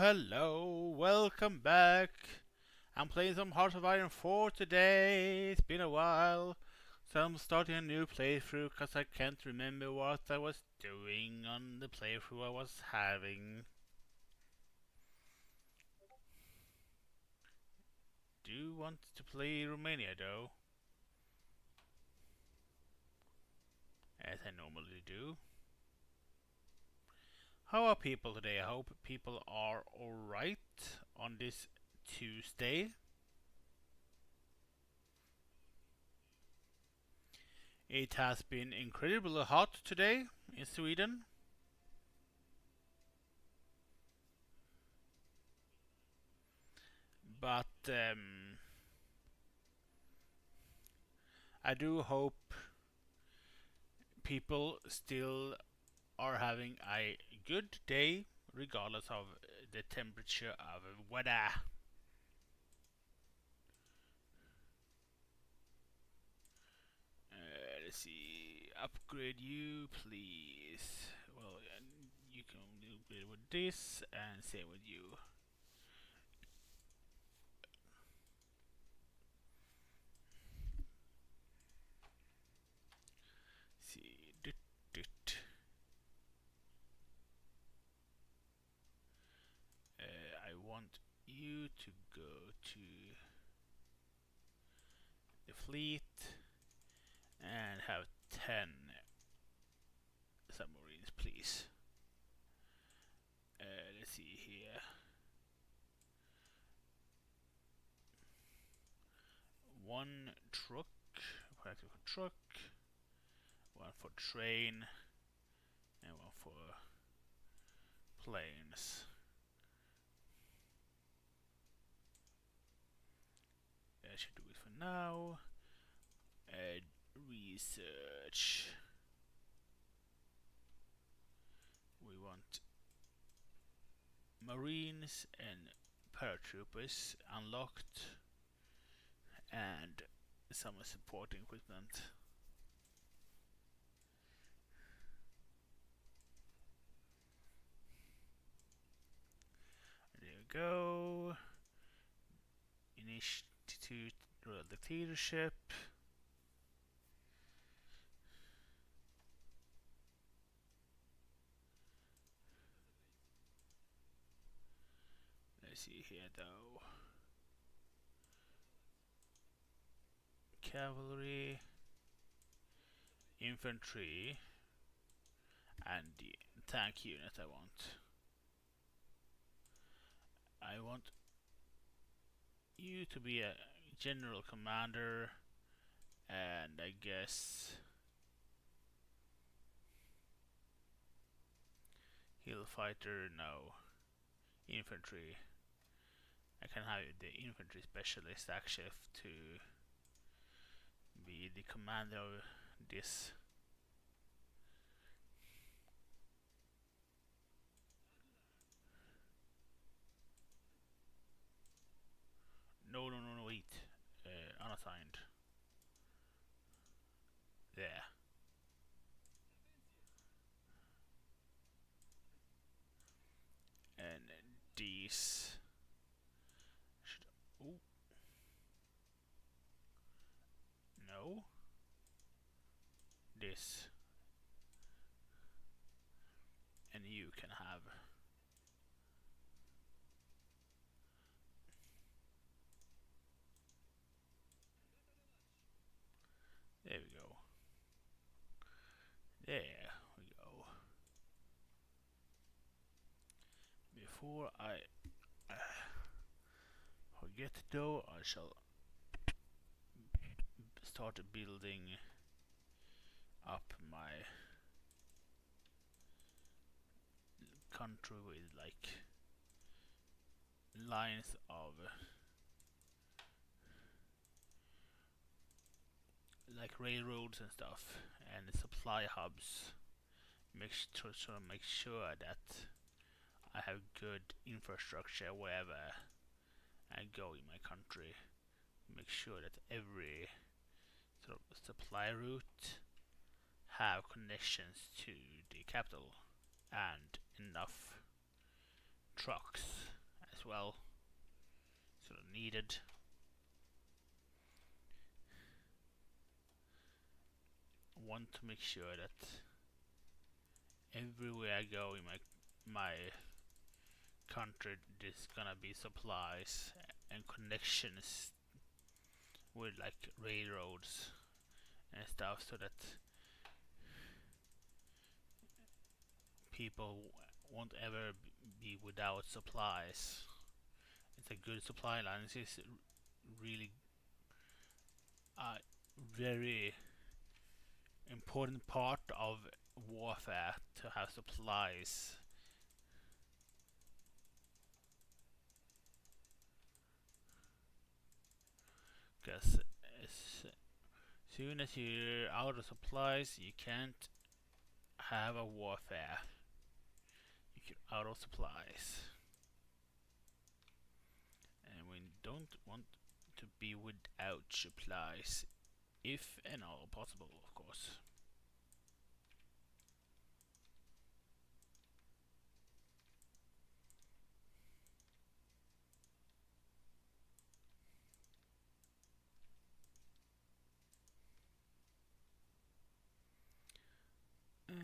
Hello, welcome back. I'm playing some Hearts of Iron 4 today. It's been a while. So I'm starting a new playthrough because I can't remember what I was doing on the playthrough I was having. Do you want to play Romania though? As I normally do. How are people today? I hope people are alright on this Tuesday. It has been incredibly hot today in Sweden. But I do hope people still are having a good day regardless of the temperature of weather. Let's see, upgrade you please. Well, you can upgrade with this and same with you. See, I want you to go to the fleet and have 10 submarines, please. Let's see here. One truck, practical truck, one for train, and one for planes. That should do it for now. Research. We want marines and paratroopers unlocked, and some supporting equipment. There you go. Institute leadership. Let's see here though. Cavalry, infantry, and the tank unit I want. I want you to be a general commander, and I guess hill fighter, no. Infantry. I can have the infantry specialist actually to be the commander of this. No, wait. Unassigned. There. And these should. Oh, no. This. And you can have. There we go. There we go. Before I forget though, I shall start building up my country with like lines of like railroads and stuff and supply hubs. Make sure that I have good infrastructure wherever I go in my country. Make sure that every sort of supply route have connections to the capital and enough trucks as well, sort of needed. Want to make sure that everywhere I go in my country there's gonna be supplies and connections with like railroads and stuff, so that people won't ever be without supplies. It's a good supply line. This is really a very important part of warfare, to have supplies. Because as soon as you're out of supplies, you can't have a warfare. You're out of supplies. And we don't want to be without supplies, if and all possible, of course.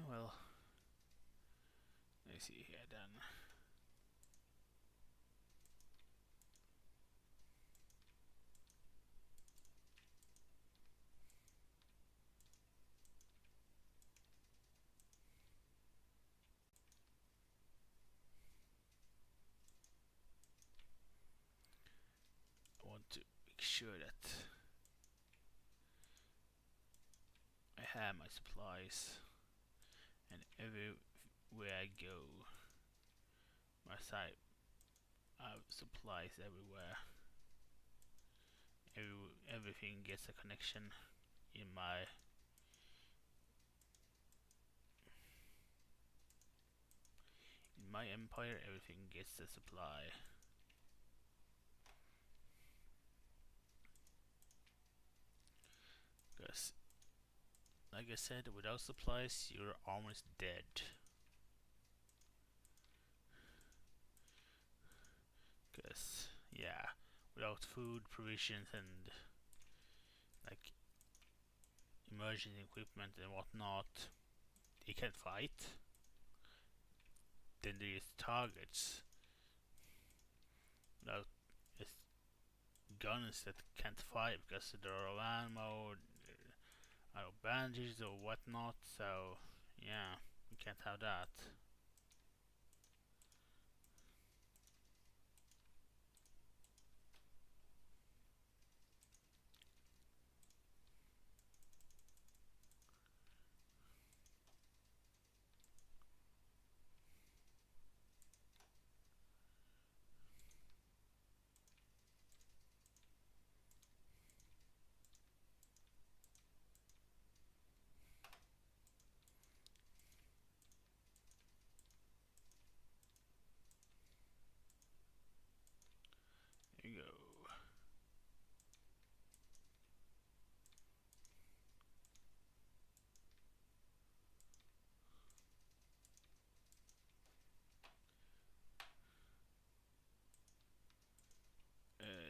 Well, let's see here then. I want to make sure that I have my supplies, and everywhere I go, my site, I have supplies everywhere. Everything gets a connection in my empire. Everything gets a supply. Because, like I said, without supplies, you're almost dead. Because, yeah, without food, provisions, and like emergency equipment and whatnot, you can't fight. Then there is targets without guns that can't fight because they're out of ammo, out of bandages or whatnot. So, yeah, we can't have that. There you go.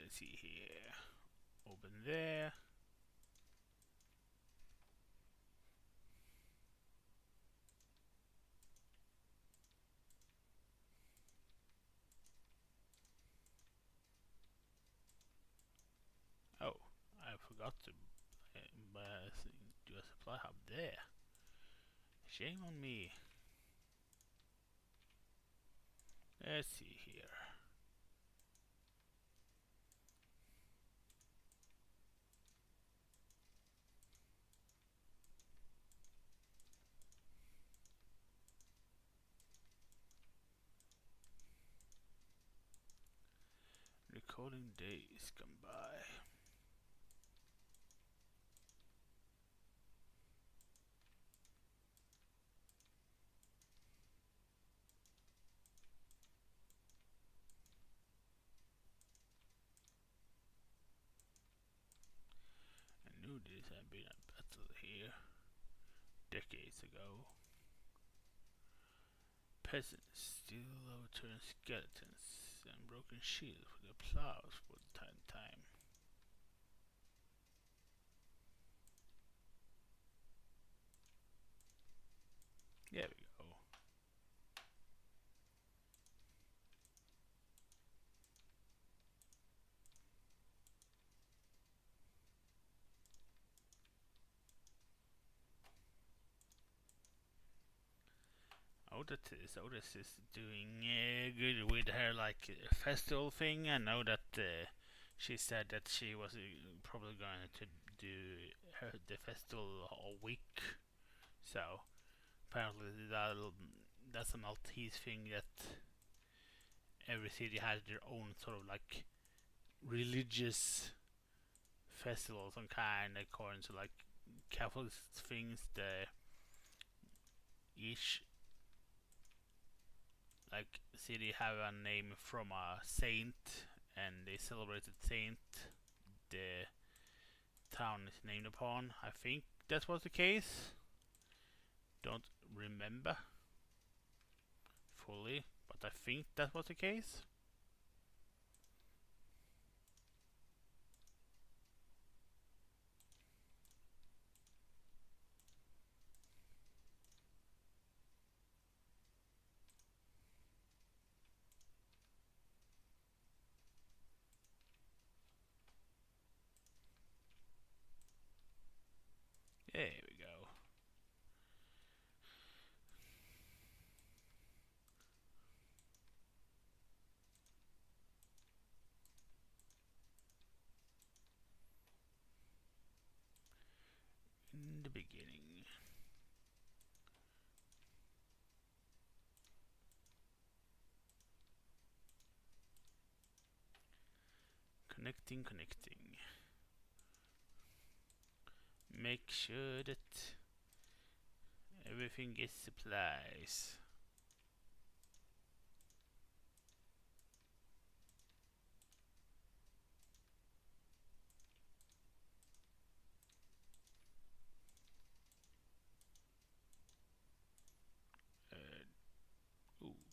Let's see here. Open there. Oh, I forgot to do a supply hub there. Shame on me. Let's see here. Recording days come by. I knew this had been a battle here decades ago. Peasants still overturn skeletons and broken open shield with applause for the time. There we go. Otis is doing good with her like festival thing. I know that she said that she was probably going to do the festival all week. So apparently that's a Maltese thing that every city has their own sort of like religious festival, some kind according to like Catholic things. The each like city have a name from a saint, and they celebrated saint the town is named upon. I think that was the case. Don't remember fully, but I think that was the case. There we go. In the beginning. Connecting. Make sure that everything gets supplies.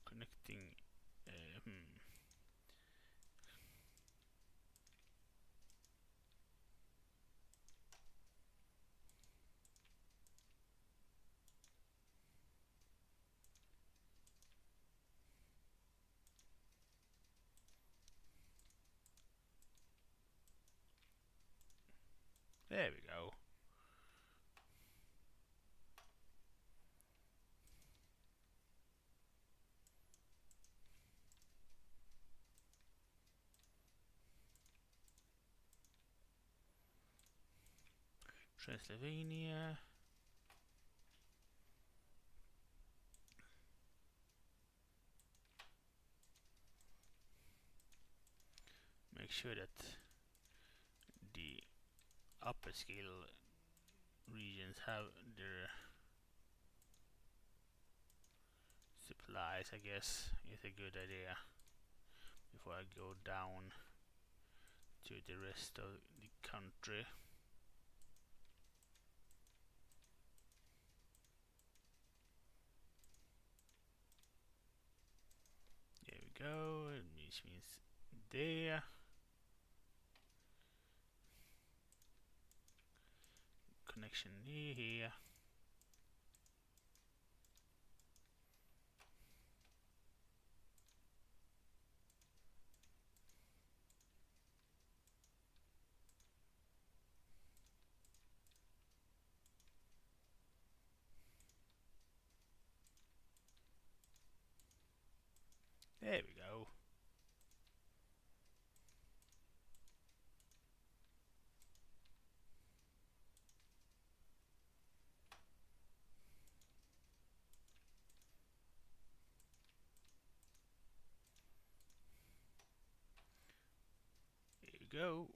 Connecting. Hmm. There we go. Transylvania. Make sure that the upper scale regions have their supplies, I guess, is a good idea before I go down to the rest of the country. There we go, which means there. Connection here. There we go. There we go.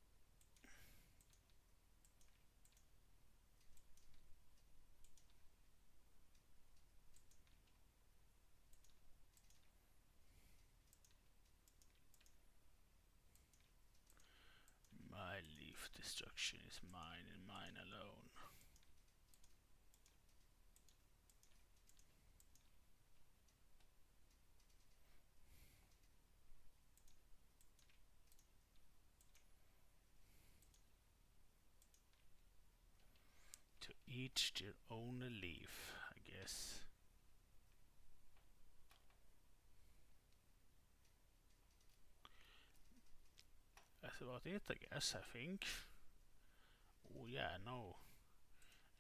My leaf destruction is mine and mine alone. Each their own leaf, I guess. That's about it, I guess, I think. Oh yeah, no.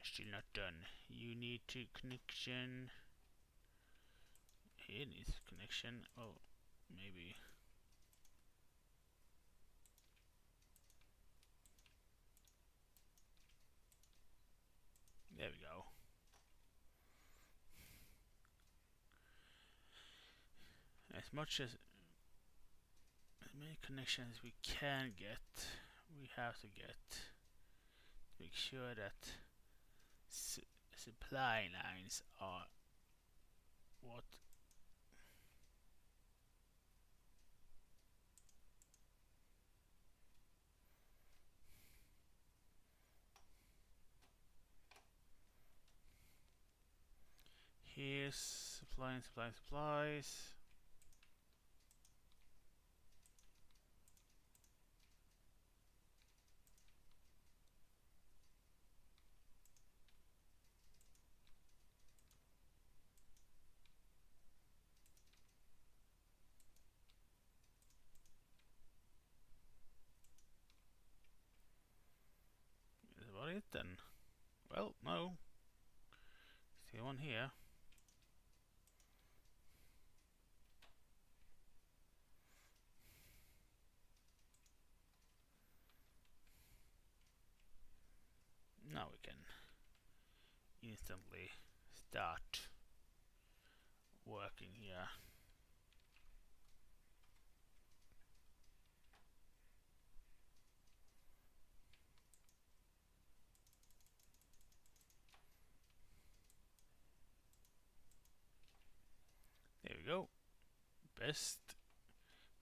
Still not done. You need to connection. Here needs connection. Oh, maybe. There we go. As much as many connections we can get, we have to get to make sure that supply lines are what. Here's supplies. That's about it then. Well, no. Still one here. Now we can instantly start working here. There we go. Best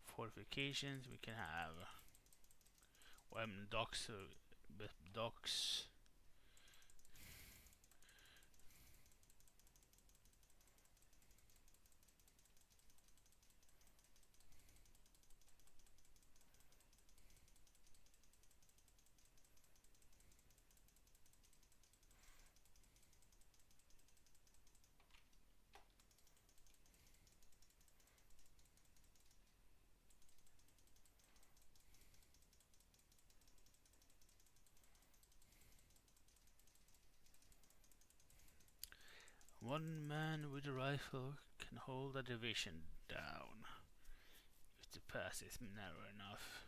fortifications we can have. Docks, docks. One man with a rifle can hold a division down if the pass is narrow enough.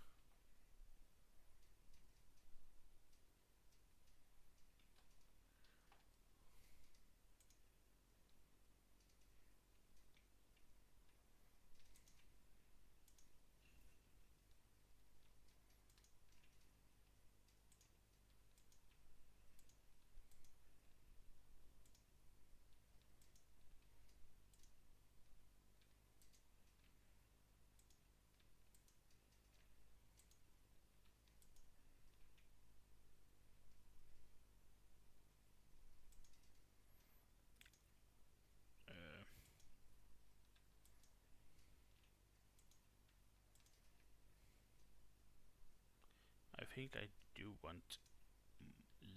I think I do want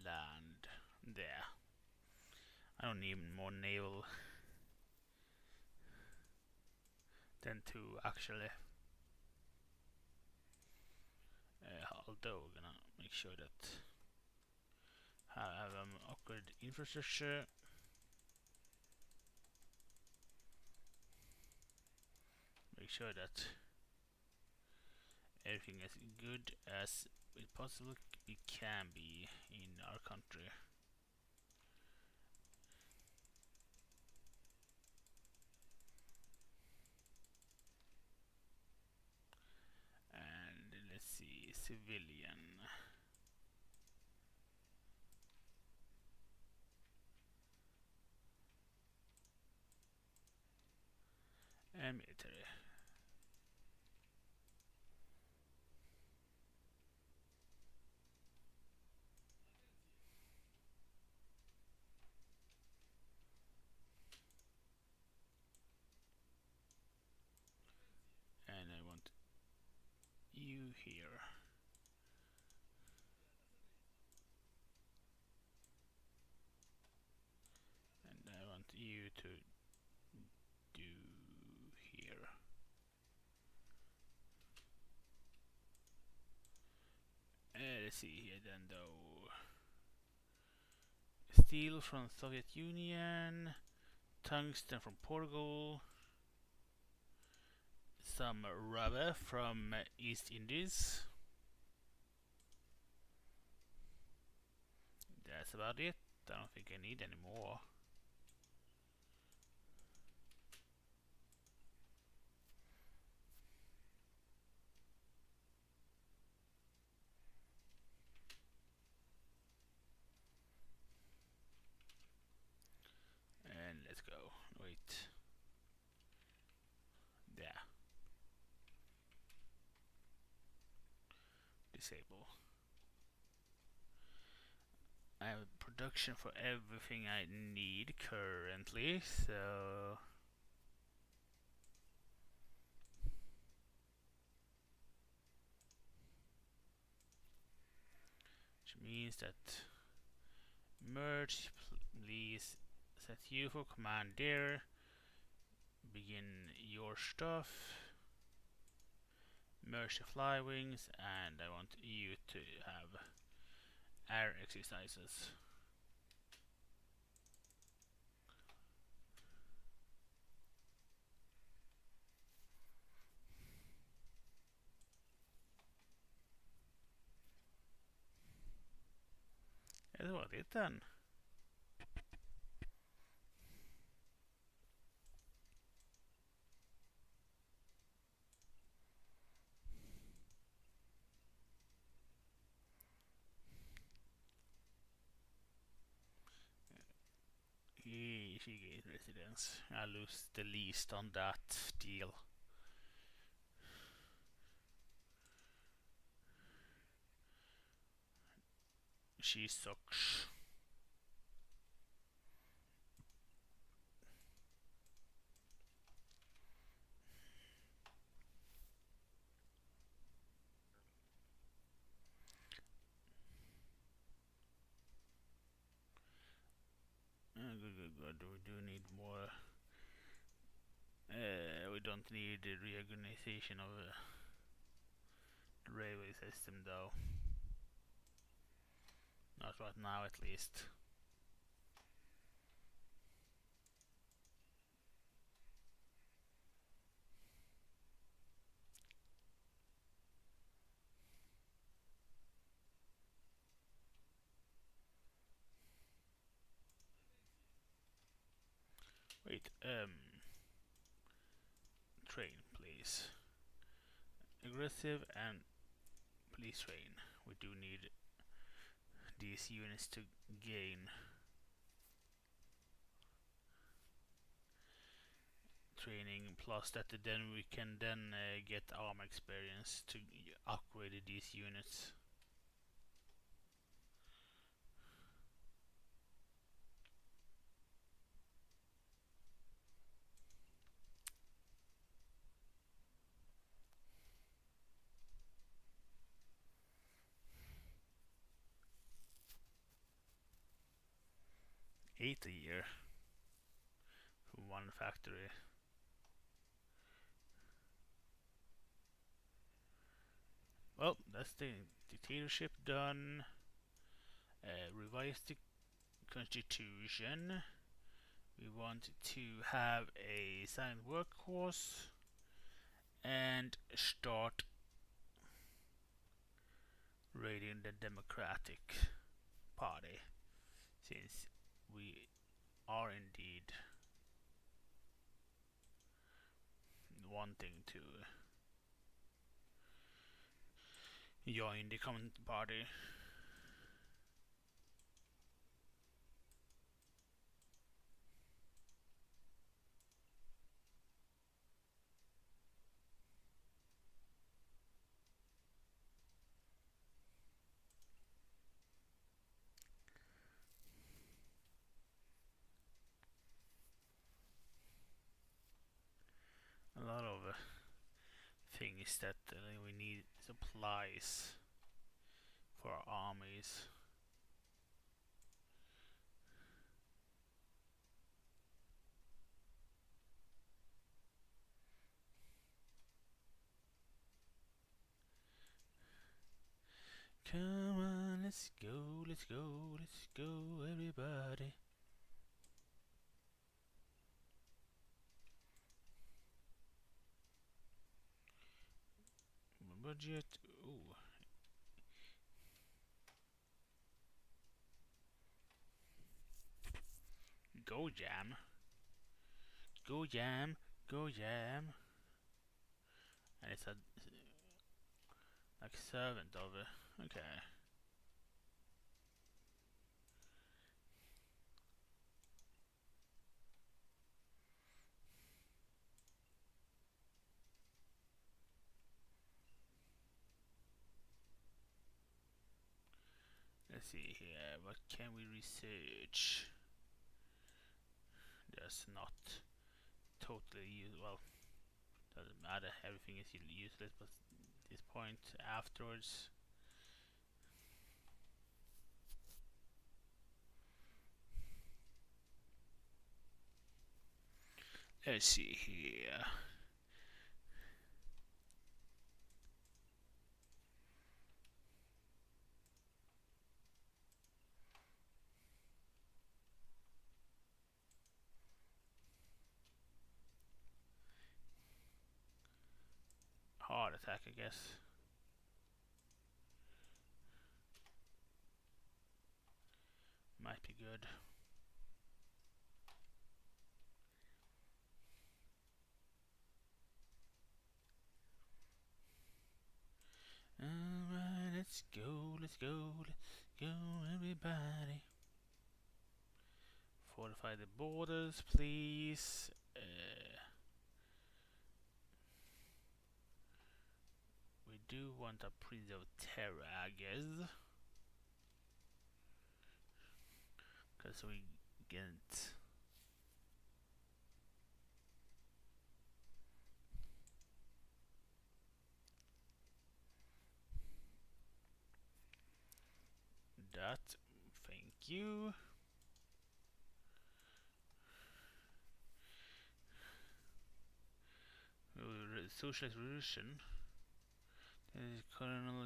land there. I don't need more naval than to actually. Although we're gonna make sure that I have upgraded infrastructure. Make sure that everything is good as it possibly can be in our country. And let's see, civilian and military. And I want you here. to do here? Let's see here then though. Steel from Soviet Union, tungsten from Portugal, some rubber from East Indies. That's about it. I don't think I need any more. And let's go. Wait. There. Disable. I have production for everything I need currently, so which means that merge, please set you for commander, begin your stuff, merge the fly wings, and I want you to have air exercises. Det var det then. She gained residence. I lose the least on that deal. She sucks. Good. We do need more. We don't need the reorganization of the railway system though. Not right now at least. Wait, train please. Aggressive and please train. We do need these units to gain training, plus that then we can then get armor experience to upgrade these units. Eight a year from one factory. Well, that's the dictatorship done. Revise the constitution. We want to have a silent workforce and start raiding the Democratic Party, since we are indeed wanting to join the Communist Party. A lot of things that we need supplies for our armies. Come on, let's go, let's go, let's go, everybody. Budget. Ooh. Go jam. Go jam. Go jam. And it's a like servant of it. Okay. Let's see here. What can we research? There's not totally well. Doesn't matter. Everything is useless. But this point afterwards. Let's see here. Hard attack, I guess. Might be good. Alright, let's go, let's go, let's go, everybody. Fortify the borders, please. We do want a Prince of Terror, I guess. Because we get that. Thank you. Socialist Revolution. This is Colonel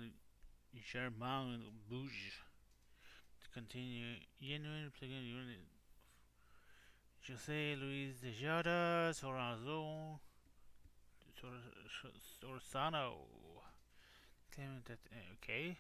Germain Bouge. To continue genuine plugin unit. José Luis de Jada, Sorazon, Sorsano. Claiming that. Okay.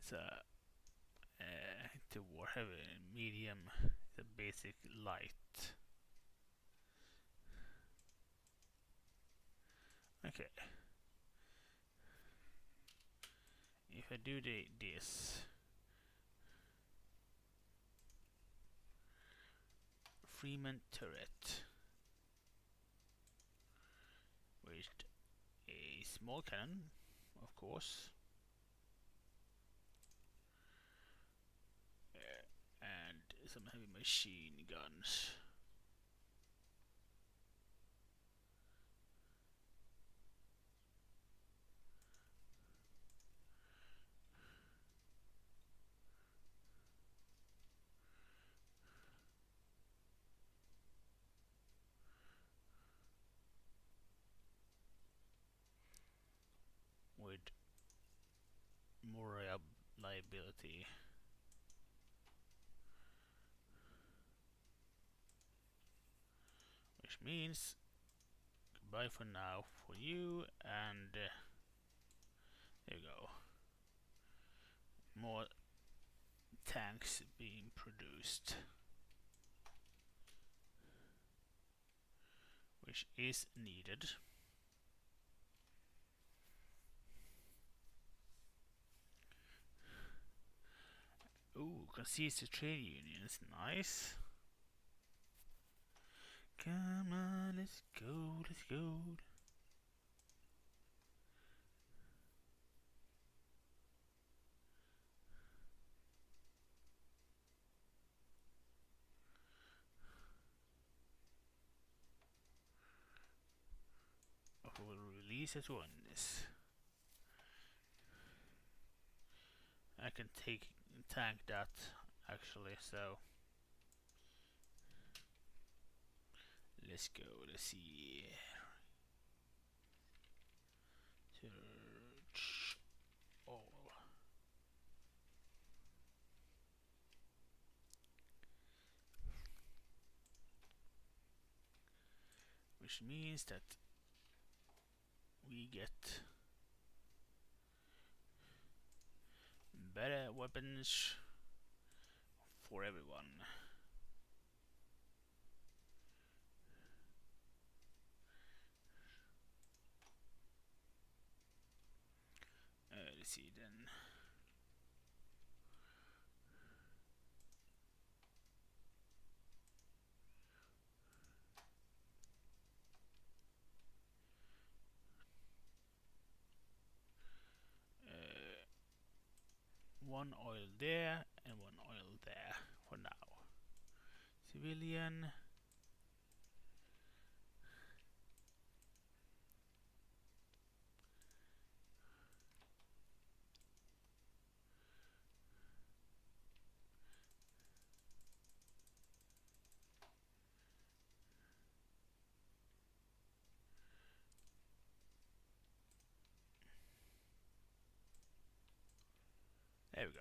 It's a to warheavy medium, the basic light. Okay. If I do this Freeman turret with a small cannon, of course, and some heavy machine guns. With more reliability. Which means goodbye for now for you, and there you go. More tanks being produced, which is needed. Ooh, concedes the trade unions, nice. Come on, let's go, let's go. easier to run this. I can tank that actually, so let's go. Let's see. Search all. Which means that we get better weapons for everyone. Let's see then. One oil there and one oil there for now. Civilian. There we go.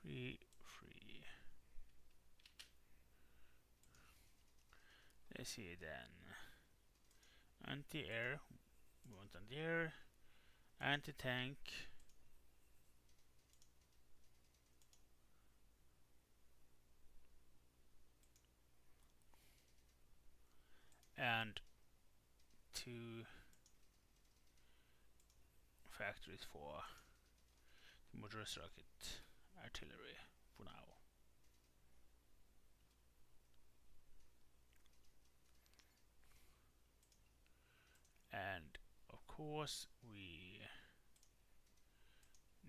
Free. Let's see then. Anti-air. We want anti-air. Anti-tank. And 2 factories for motorist rocket artillery for now. And of course we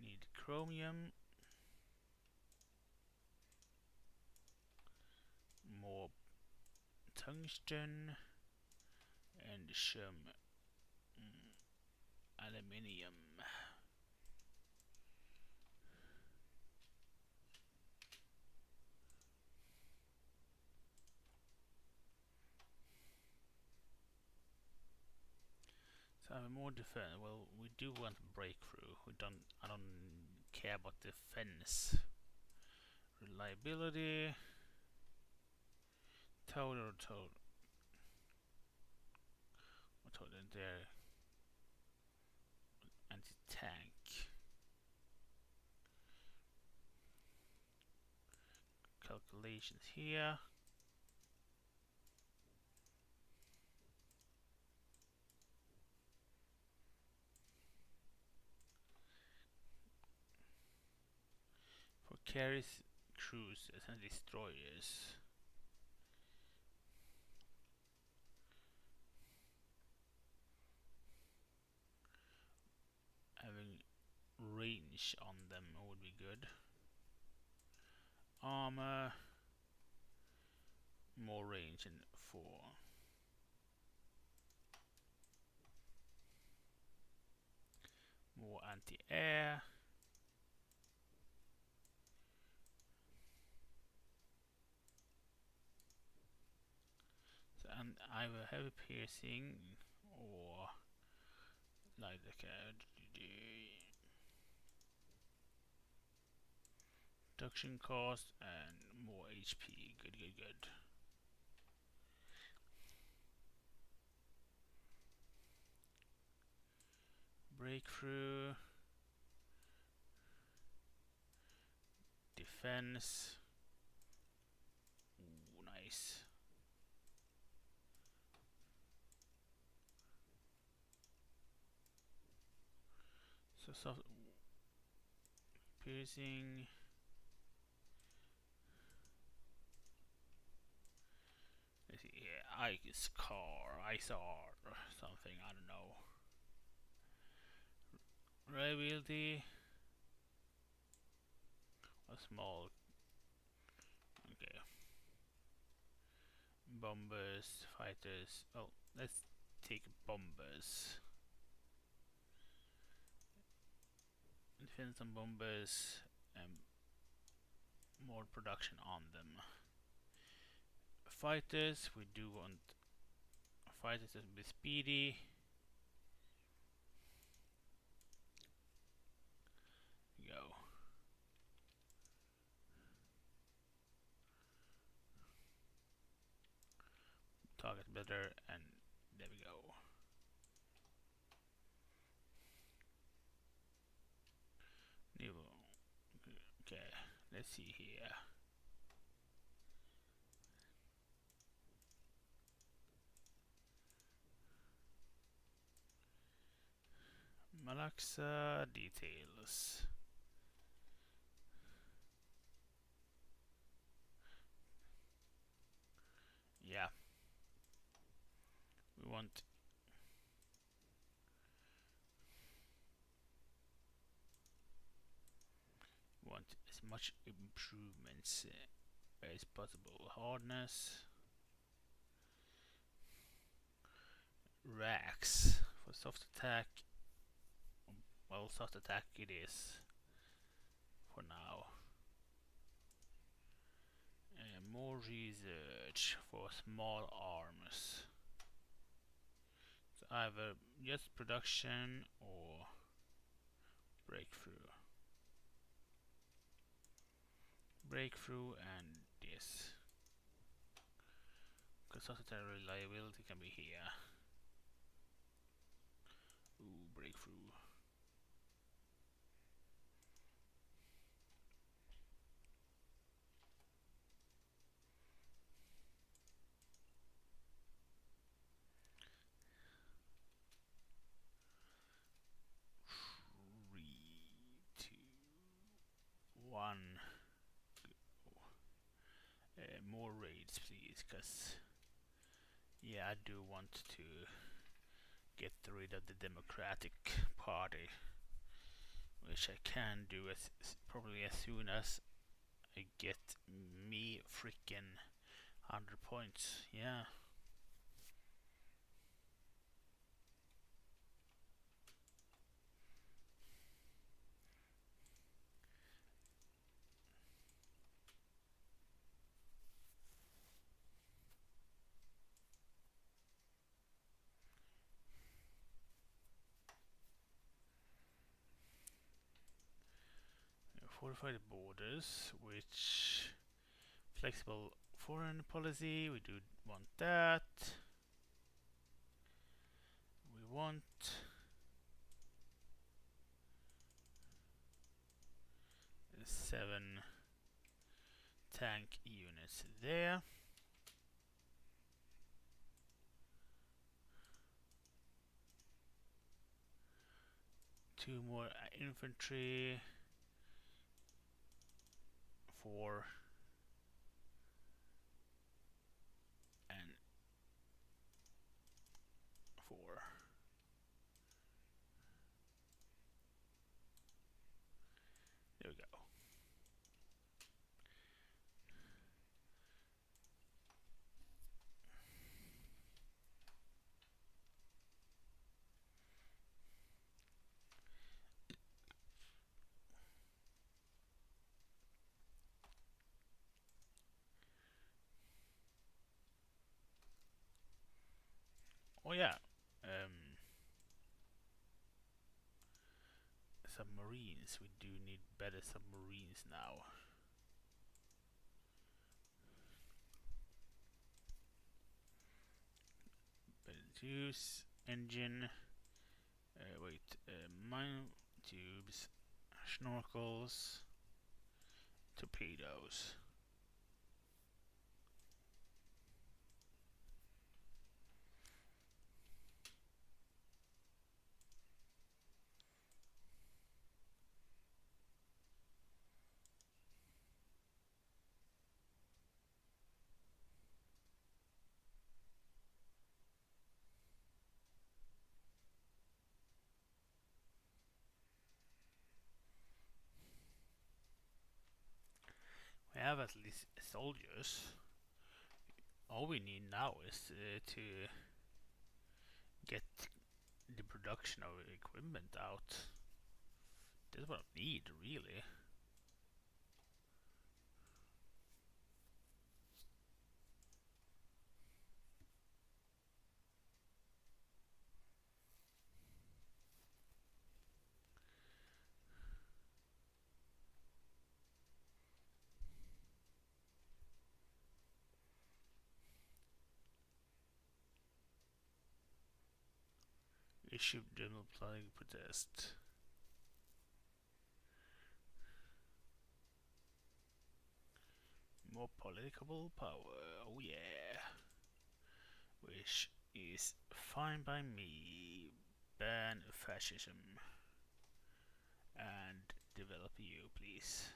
need chromium, more tungsten, and some aluminium. So more defense. Well, we do want breakthrough. I don't care about defense. Reliability. Total. There. Anti-tank. Calculations here. For carries, cruisers, and destroyers. Having range on them would be good. Armor, more range in 4. More anti-air. So, and either heavy piercing or like reduction cost and more HP. Good. Breakthrough. Defense. Ooh, nice. So soft piercing. Let's see. Yeah, Ice car, ISR, something, I don't know. Reliability, a small, okay. Bombers, fighters, oh, let's take bombers. Defense on bombers, and more production on them. Fighters, we do want fighters to be speedy. Go. Target better, and there we go. Niveau. Okay, let's see here. Malaxa details. Yeah, we want as much improvements as possible. Hardness, racks for soft attack. Well, soft attack it is for now. More research for small arms. So either just production or breakthrough. Breakthrough and this. Because soft attack reliability can be here. Ooh, breakthrough. One. More raids, please, because yeah, I do want to get rid of the Democratic Party, which I can do as probably as soon as I get me freaking 100 points. Yeah. Fortify the borders, which flexible foreign policy, we do want that. We want 7 tank units there. Two more infantry. 4 and 4. There we go. Oh yeah, submarines. We do need better submarines now. Use engine. Mine tubes, snorkels, torpedoes. have at least soldiers. All we need now is to get the production of equipment out. That's what I need, really. Issue general plague protest. More political power, oh yeah. Which is fine by me. Ban fascism. And develop EU, please.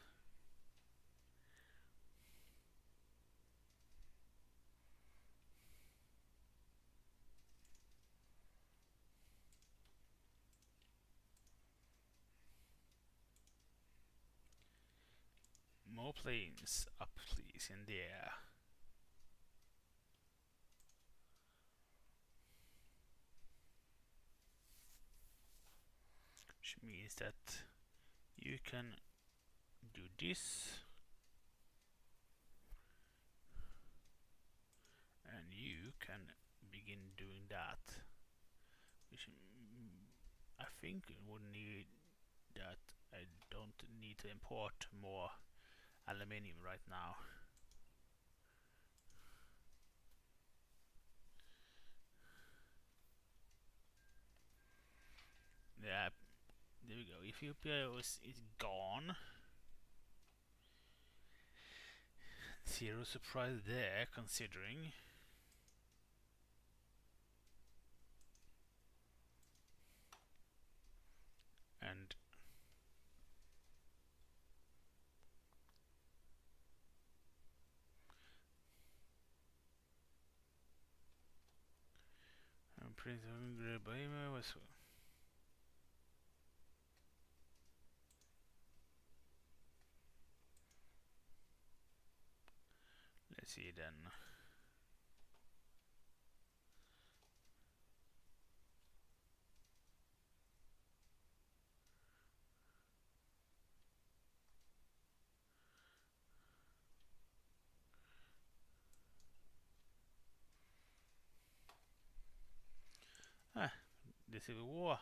More planes up, please, in the air. Which means that you can do this, and you can begin doing that. Which I think would need that I don't need to import more aluminium right now. Yeah, there we go. Ethiopia is gone. Zero surprise there, considering. And Prince of Grabima was. Let's see then. Ah, the civil war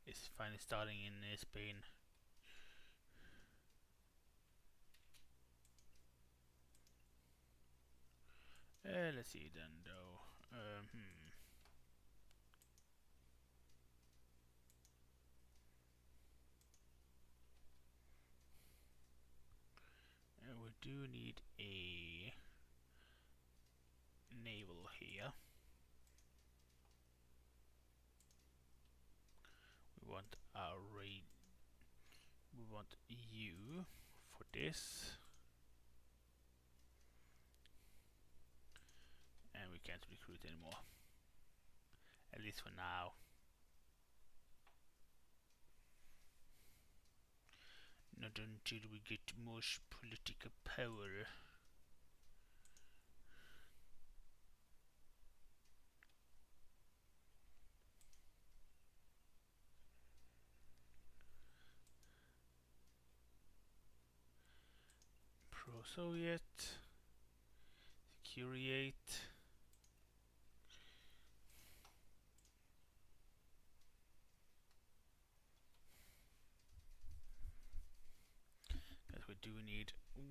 is finally starting in Spain. Let's see then, though. We do need a naval here. We want our raid. We want you for this, and we can't recruit anymore. At least for now. Not until we get more political power. Pro-Soviet. Securiate. Because we do need. Ooh.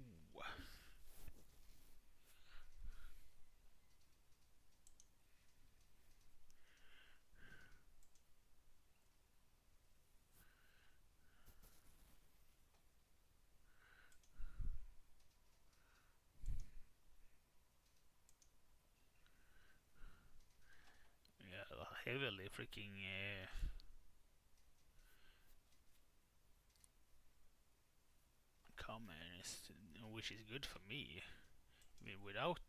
Yeah, heavily freaking communist, which is good for me. I mean, without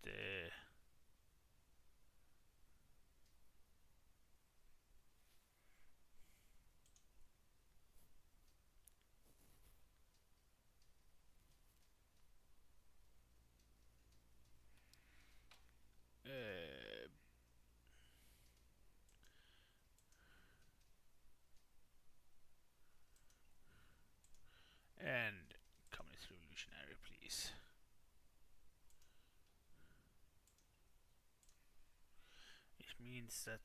means that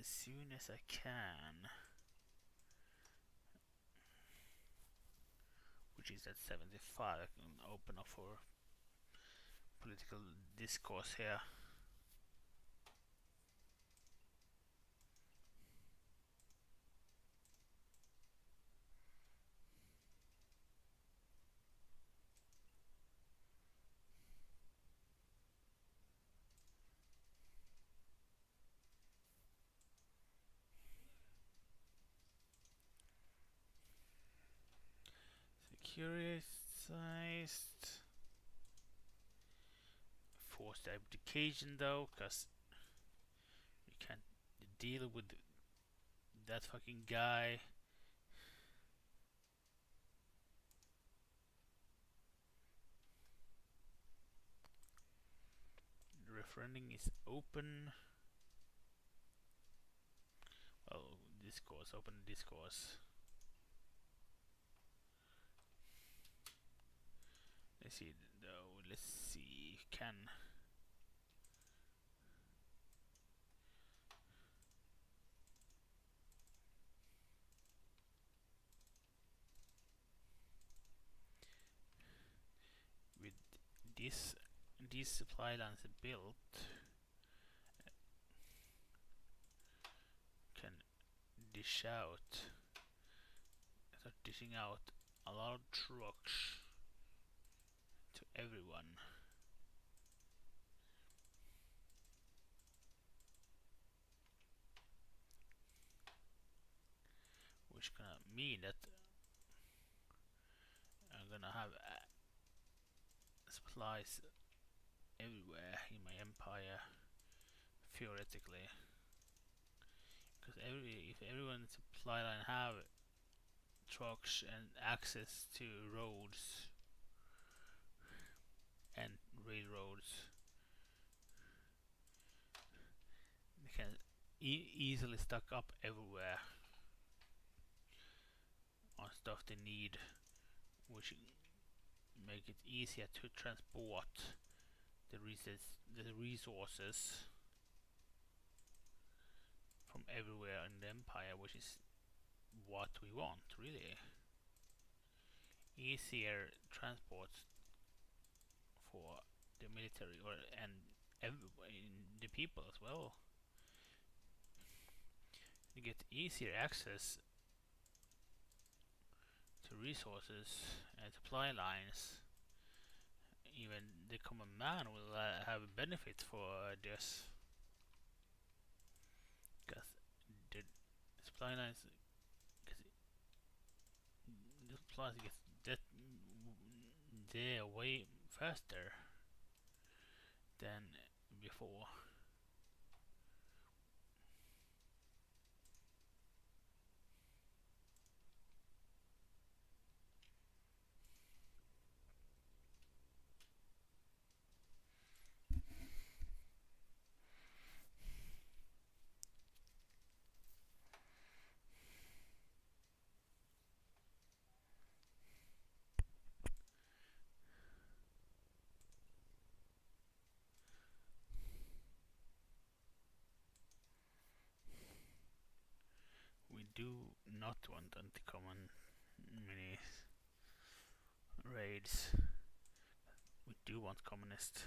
as soon as I can, which is at 75, I can open up for political discourse here. Securitized. Forced abdication though, because you can't deal with that fucking guy. The referendum is open. Well, discourse, open discourse. Let's see though, let's see, can with this these supply lines built, can dish out, start dishing out a lot of trucks to everyone. Which gonna mean that I'm gonna have supplies everywhere in my empire, theoretically. Because if everyone supply line have trucks and access to roads and railroads, they can easily stock up everywhere on stuff they need, which make it easier to transport the resources from everywhere in the empire, which is what we want, really. Easier transport for the military and the people as well. You get easier access to resources and supply lines. Even the common man will have a benefit for this, because the supply lines, cause the supplies get that there way faster than before. We do not want anti-common mini raids. We do want communist.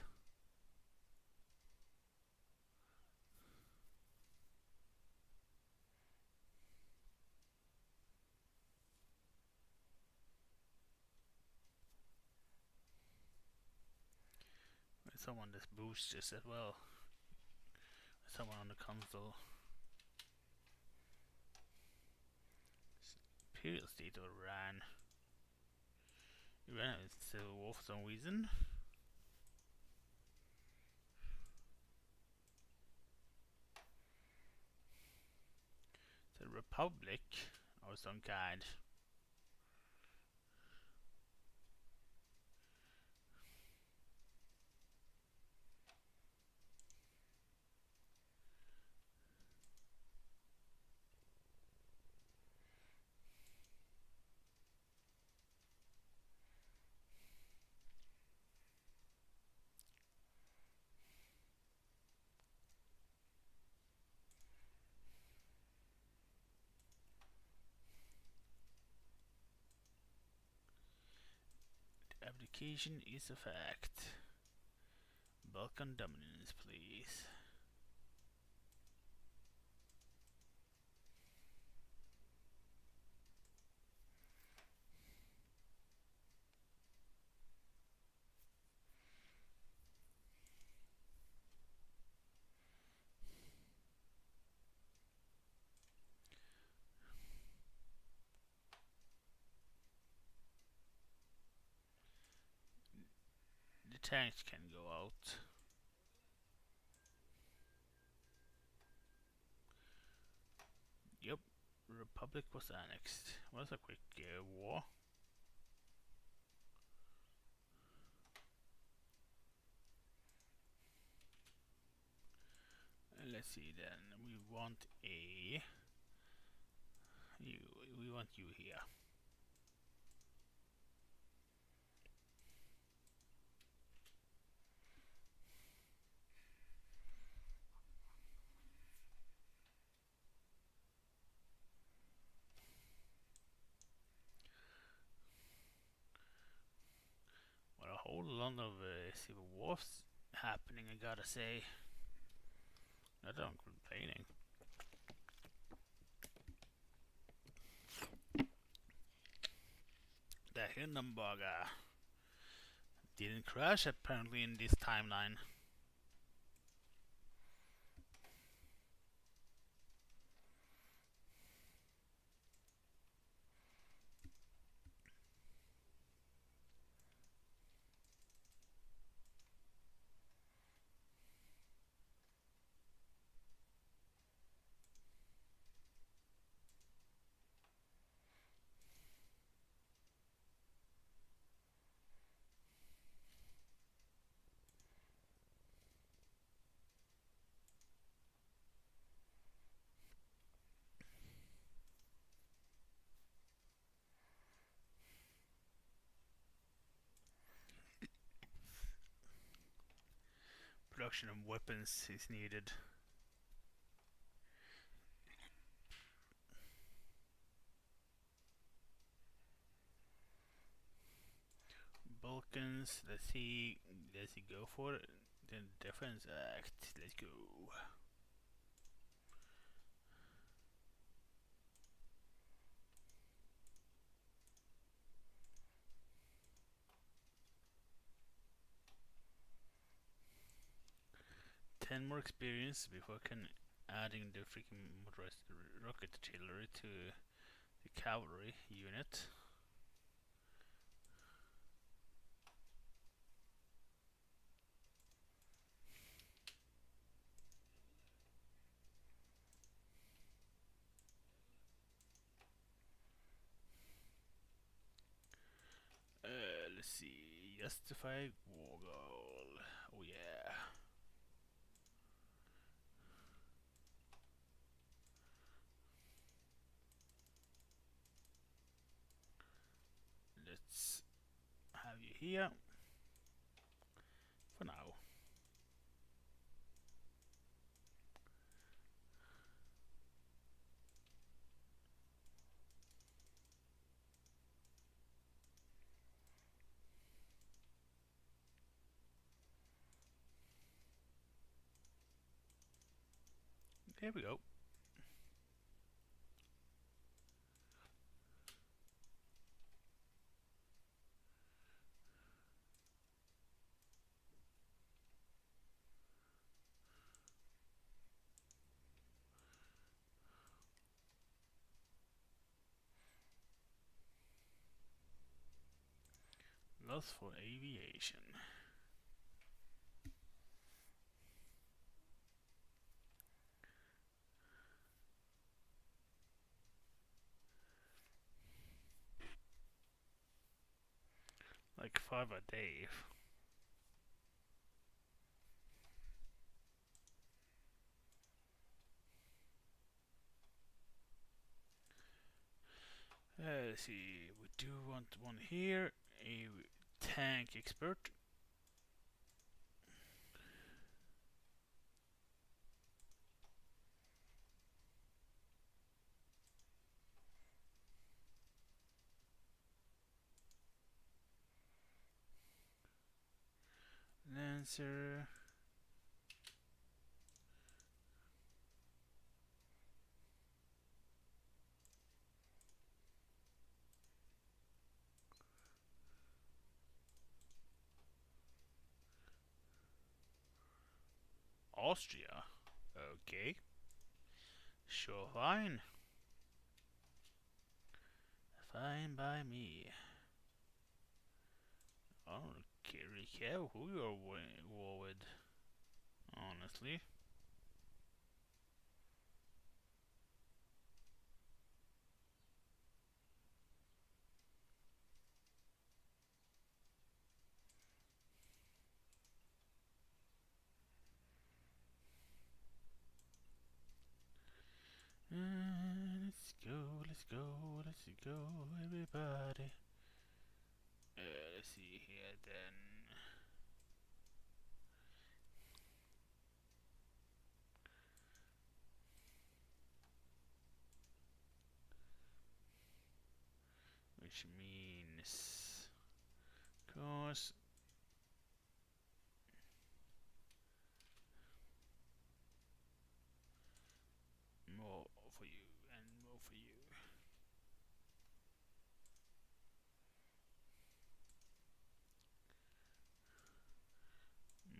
Someone that boosts this as well. Someone on the console. Imperial State of Iran. Iran is civil war for some reason. It's a republic of some kind. unification is a fact. Balkan dominance, please. The tanks can go out. Yep, Republic was annexed. Was a quick war. Let's see then. We want a you. We want you here. Well, a whole lot of civil wars happening, I gotta say. Not that I'm complaining. The Hindenburg didn't crash apparently in this timeline. Production of weapons is needed. Balkans, let's see go for it. The Defense Act, let's go. Ten more experience before I can adding the freaking motorized rocket artillery to the cavalry unit. Let's see, justify war goal. Oh yeah. Let's have you here for now. There we go. Loss for aviation. Like 5 a day. Let's see, we do want one here, a tank expert. sensor. Austria. Okay. Sure, fine. Fine by me. I don't really care who you're war with, honestly. Let's go, let's go, everybody. Let's see here then. Which means, cause more for you and more for you.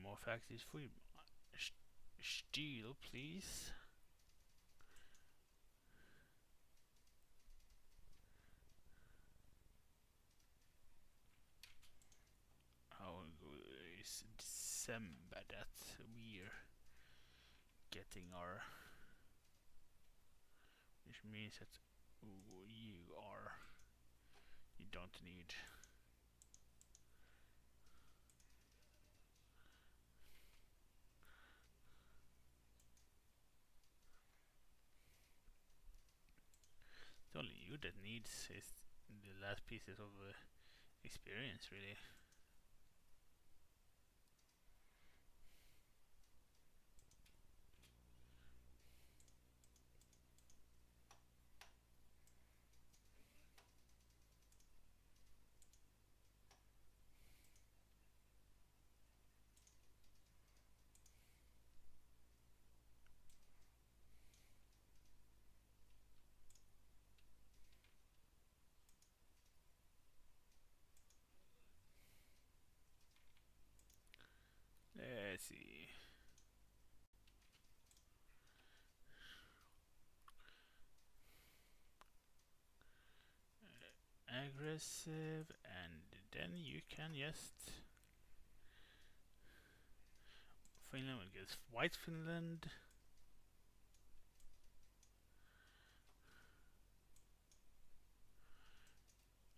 More factories for you. Steel, please. How is December that we're getting our, which means that you don't need. It's only you that needs is the last pieces of experience, really. Let's see. Aggressive, and then you can just Finland will get White Finland.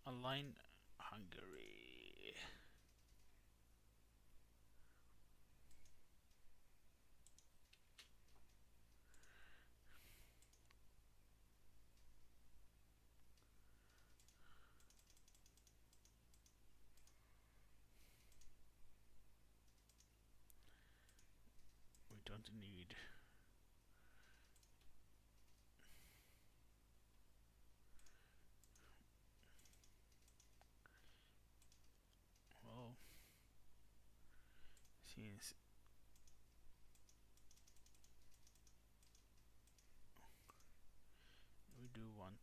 Align Hungary. We don't need. Well, since we do want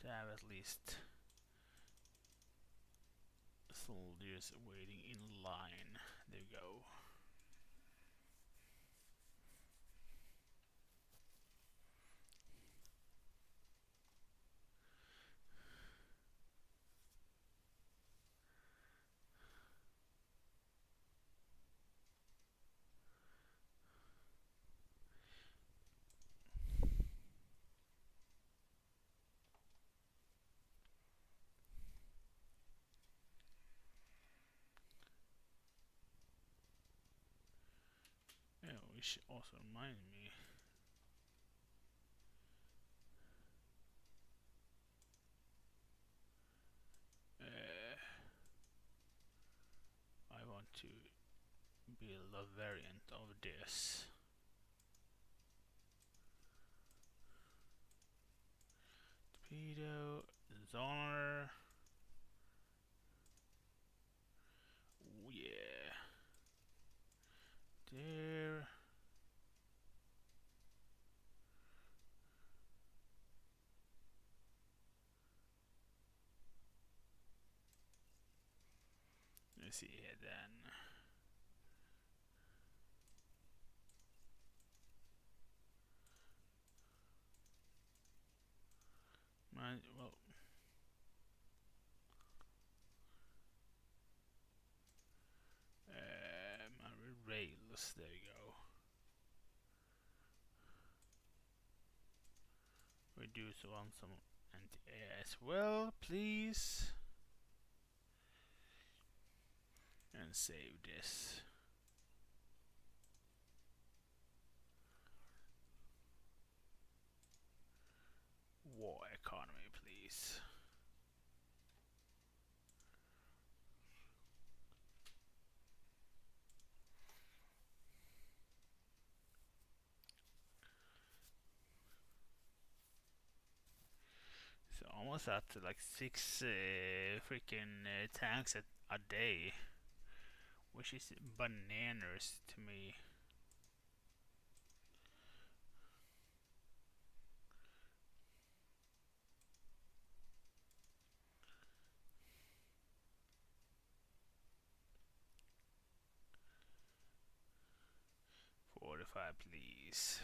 to have at least soldiers waiting in line. There you go. Yeah, which also reminds me. I want to build a variant of this. Torpedo, Zoner. Oh yeah. Let's see here then. Well, my rails. There we go. Reduce on some anti-air as well, please. And save this. War economy, please. So almost at like 6 freaking tanks a day, which is bananas to me. Fortify, please.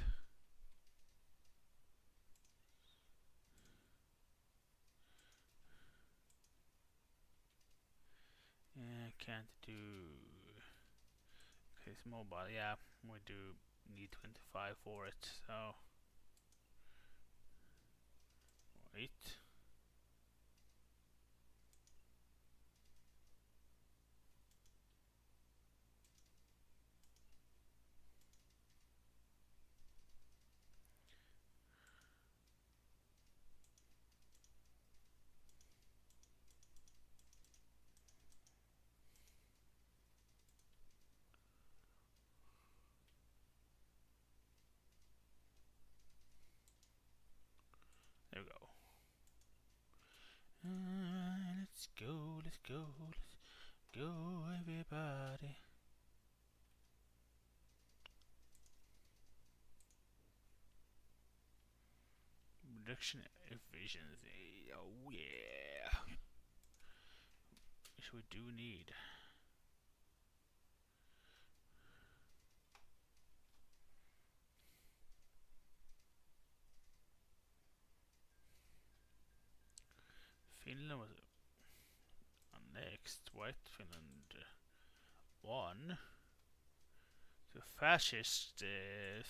Yeah, can't do. Okay, it's mobile. Yeah, we do need 25 for it. So wait. There we go. Let's go, let's go, let's go, everybody. Reduction efficiency. Oh yeah. Which we do need. Finland was next. White Finland won. The fascist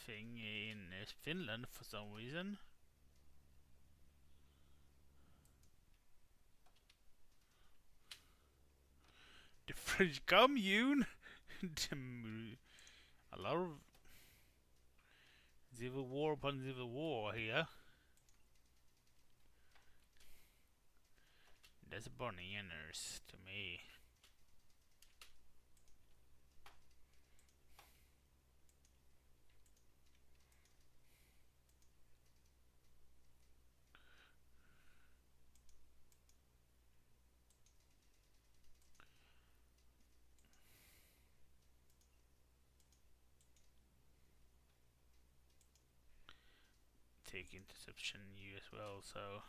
thing in Finland for some reason. The French Commune. A lot of civil war upon civil war here. That's bananas to me. Take interception you as well, so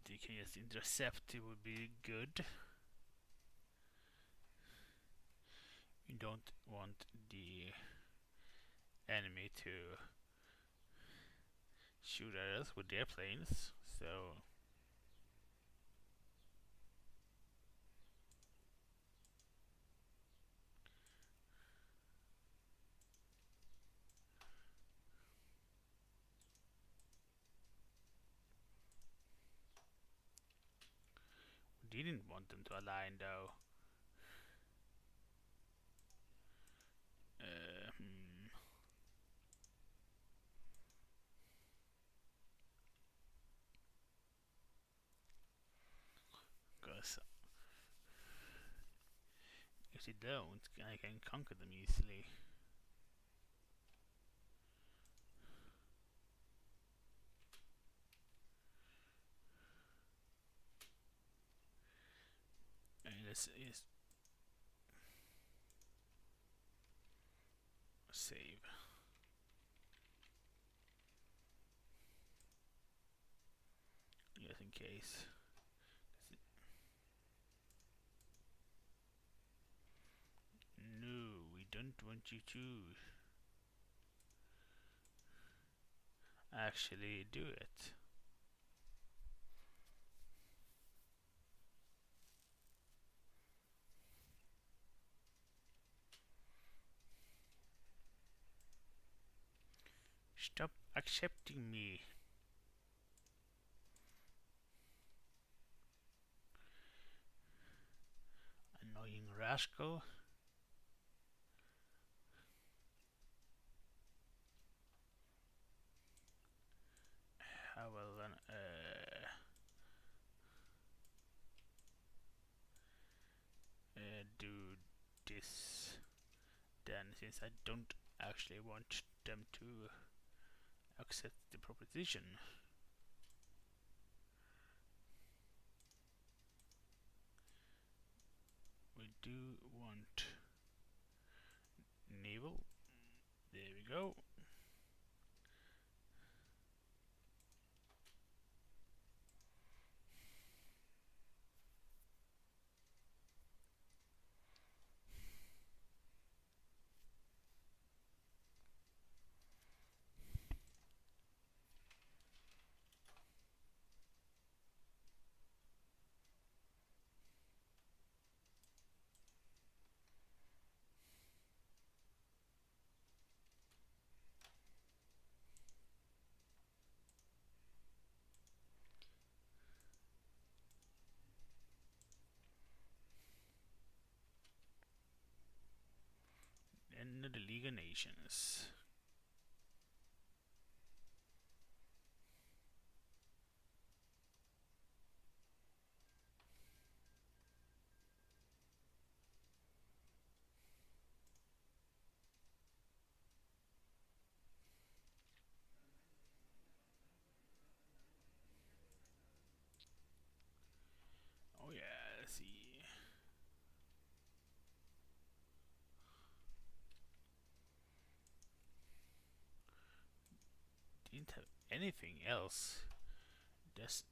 it can just intercept, it would be good. You don't want the enemy to shoot at us with their planes, so we didn't want them to align though. Because if they don't, I can conquer them easily. And this is save. Just in case. want you to actually do it. Stop accepting me. Annoying rascal. How well then? Do this then, since I don't actually want them to accept the proposition. We do want naval. There we go. And the League of Nations. Oh yeah, let's see. Didn't have anything else. That's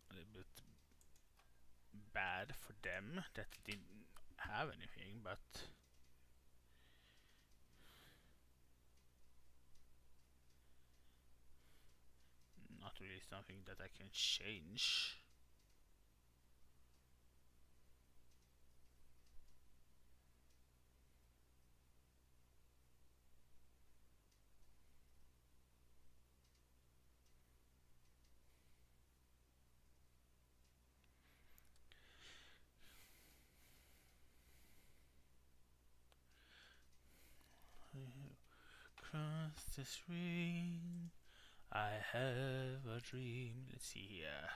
a little bit bad for them that they didn't have anything, but not really something that I can change. Cross the stream, I have a dream. Let's see here.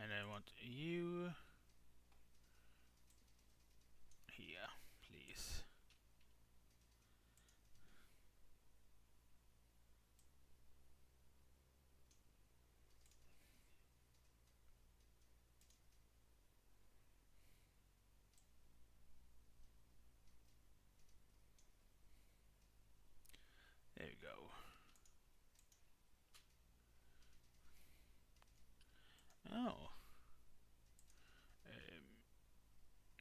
And I want you here, please. There we go. Oh.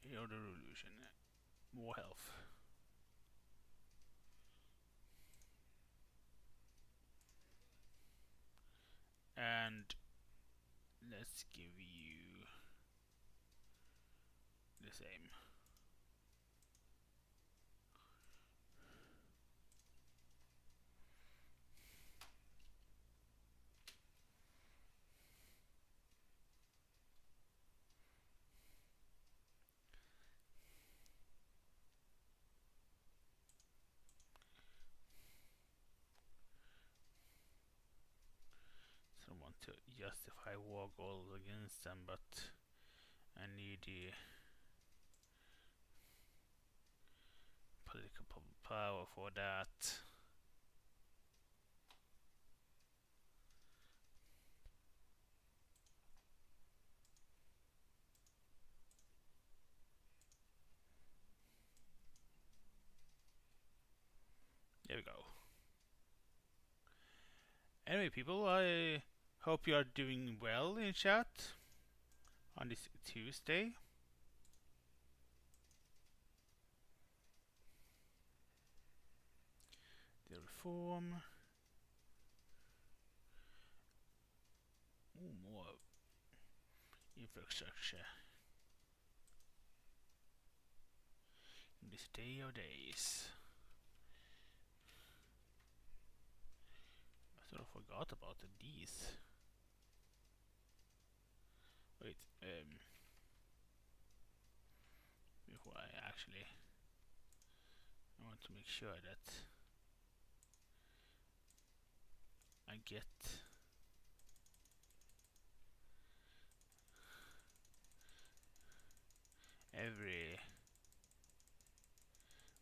Here the revolution. More health. And let's give you the same. So I want to justify war goals against them, but I need the political power for that. Anyway, people, I hope you are doing well in chat on this Tuesday. The reform. Ooh, more infrastructure in this day of days. I sort of forgot about these. Wait, before I actually, I want to make sure that I get every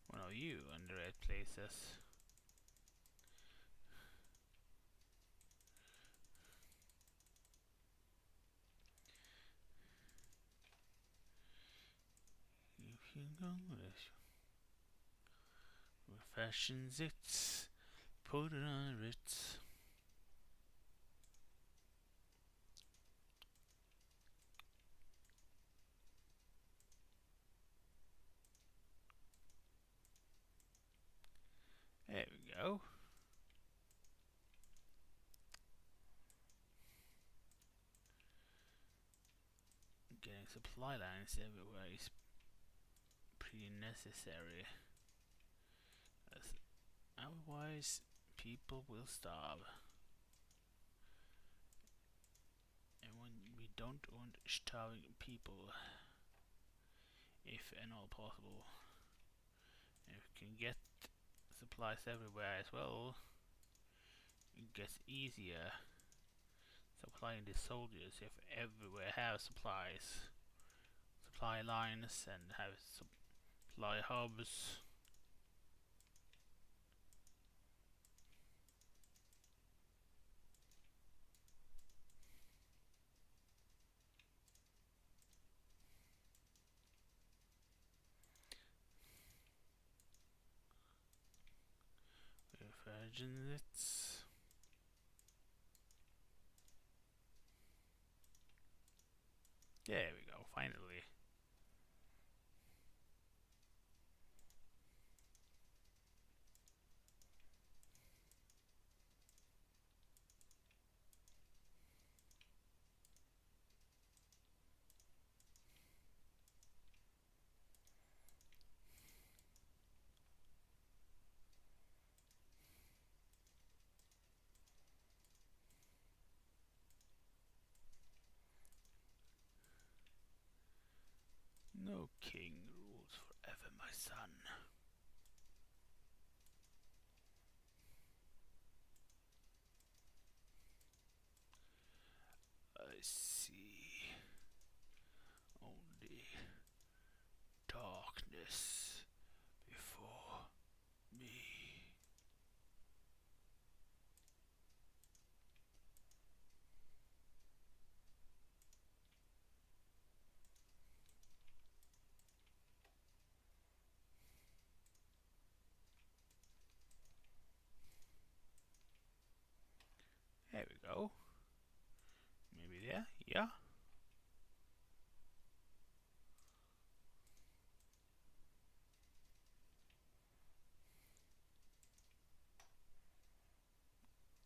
one of you in the right places. If you go with fashions it, put it on it. There we go. Getting supply lines everywhere is pretty necessary, as otherwise people will starve. And when we don't want starving people, if and all possible, and if we can get supplies everywhere as well, it gets easier supplying the soldiers if everywhere have supplies, supply lines, and have supply hubs. Virgins. There we go, finally. No king rules forever, my son. I see only darkness before me. There we go. Maybe there, yeah.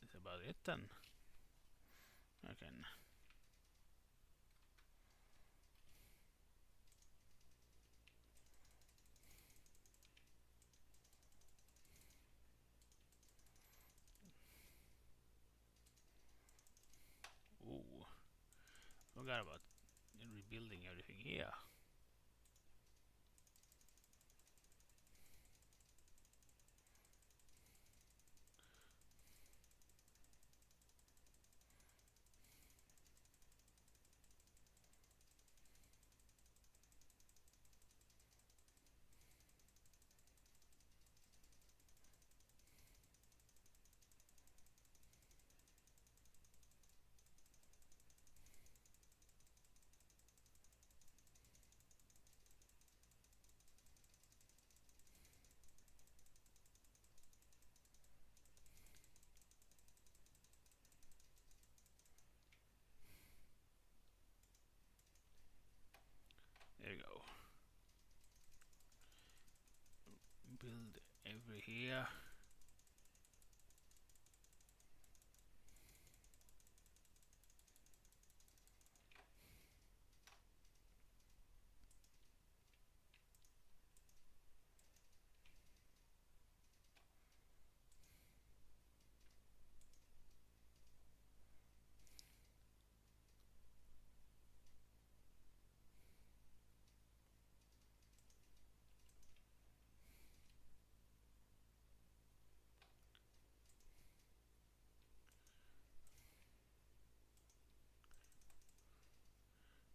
That's about it then. Okay. Ooh, forgot about rebuilding everything here. We're here.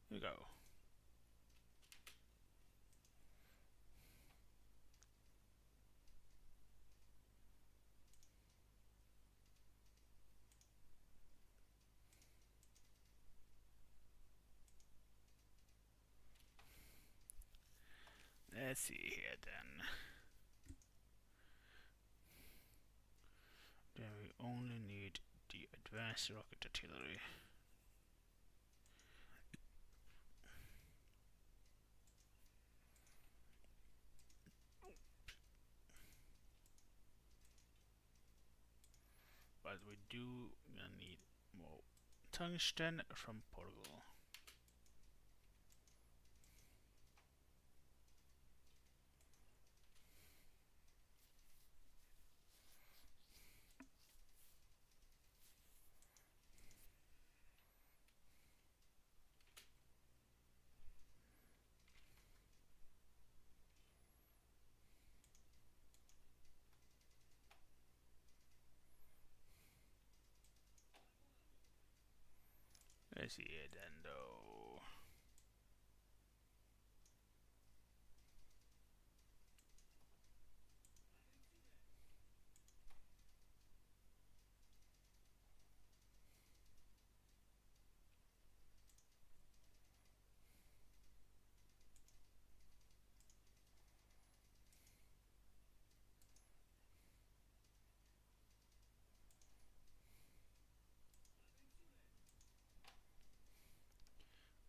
Here we go. Let's see here then. Then we only need the advanced rocket artillery. But we do need more tungsten from Portugal. Let's see here then though.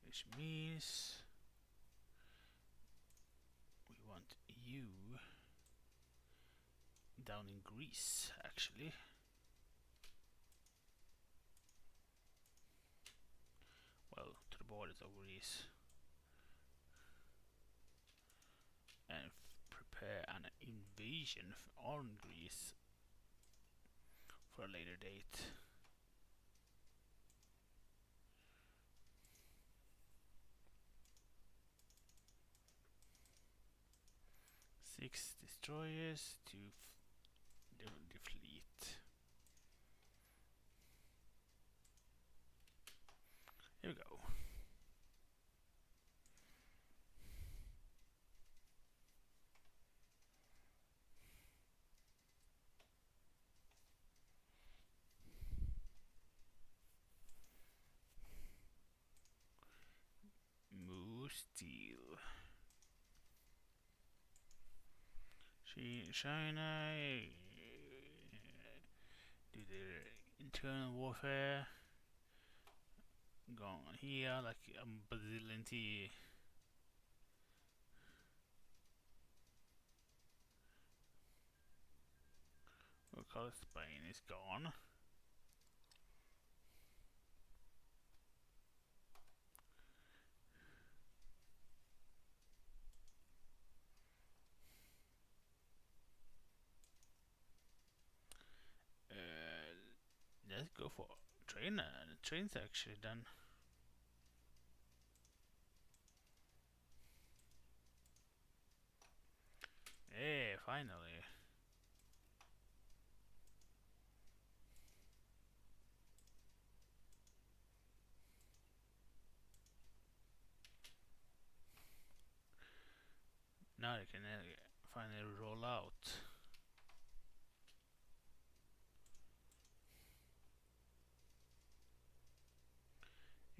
Which means we want you down in Greece actually. Well, to the borders of Greece. And prepare an invasion on Greece for a later date. Six destroyers to the fleet. Here we go. Moose steel. China do their internal warfare. Go on here like a bazillion T. We'll call it Spain is gone. Let's go for train. The train's actually done. Hey, finally. Now they can finally roll out.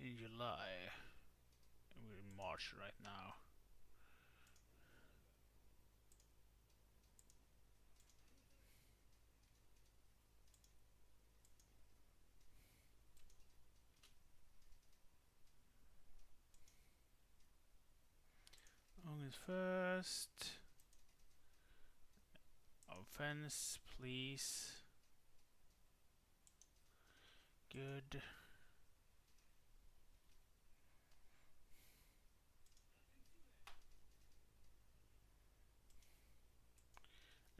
In July. We're in March right now. August 1st. On Defense, please. Good.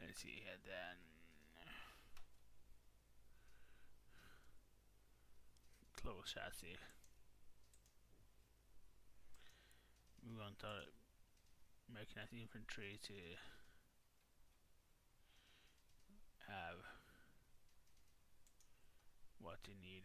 Let's see here then. Close chassis. We want our mechanized infantry to have what you need.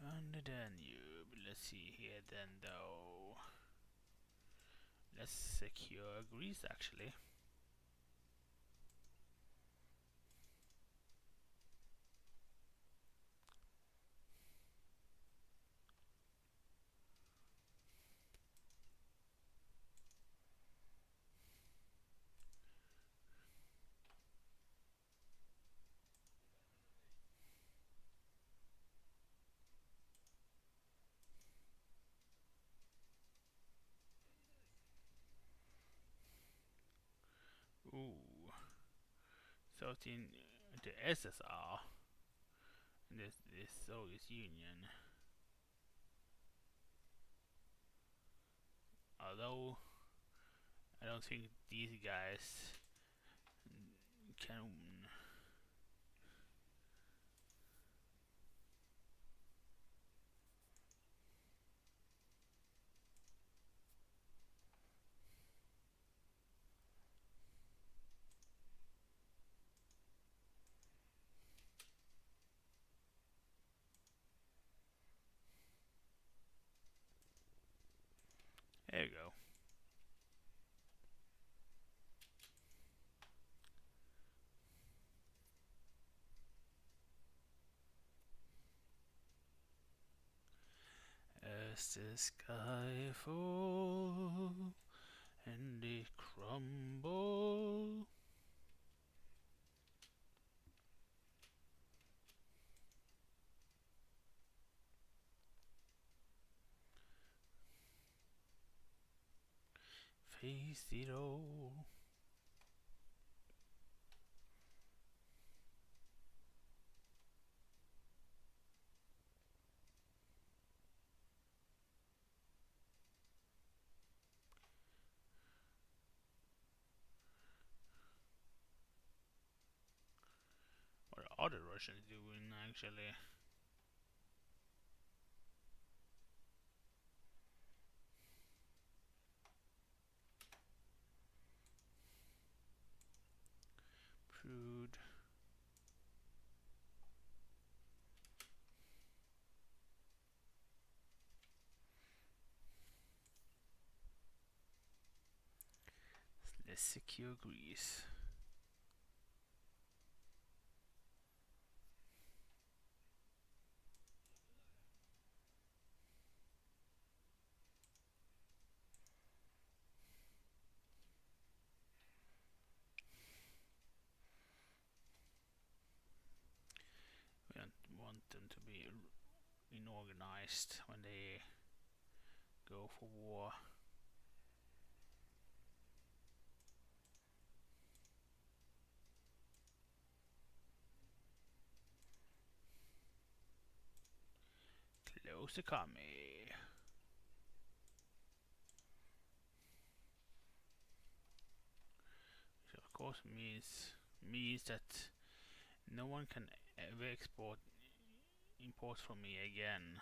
On the Danube. Let's see here then though. Let's secure Greece actually. Ooh. So in the SSR and this Soviet Union. Although I don't think these guys can. There you go. As the sky falls and it crumbles. Face it all. What are the Russians doing actually? Prude. Let's secure Greece. We don't want them to be inorganized when they go for war. Close the commie. Which of course means that no one can ever import from me again.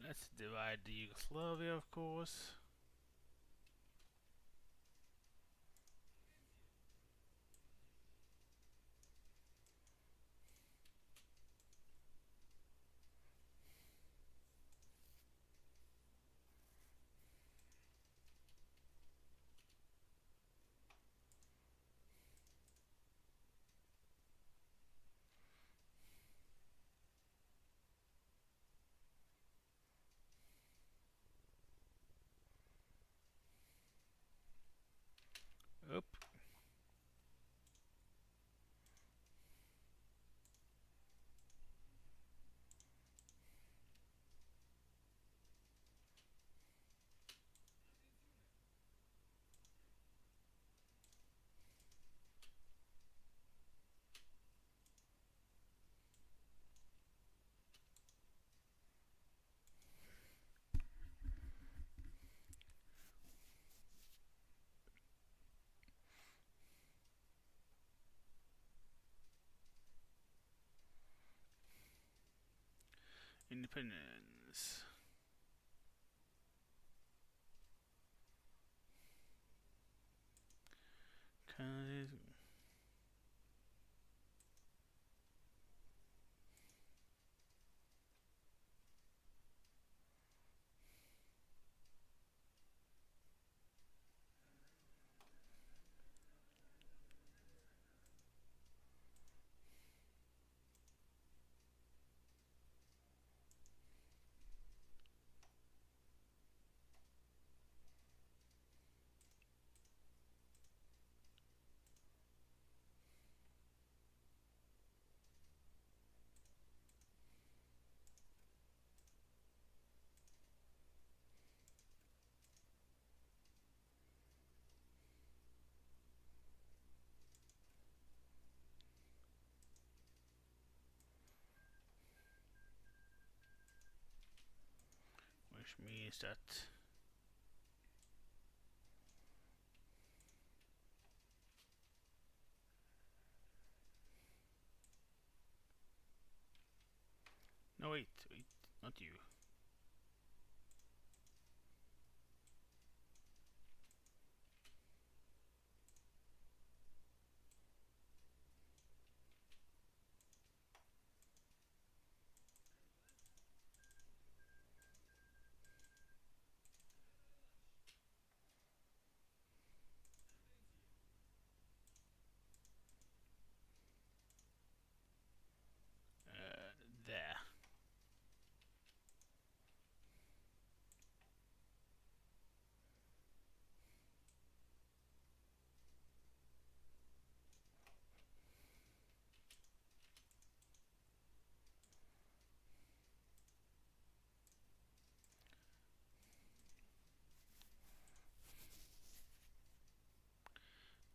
Let's divide the Yugoslavia, of course. Independence. Which means that no, wait, not you. There.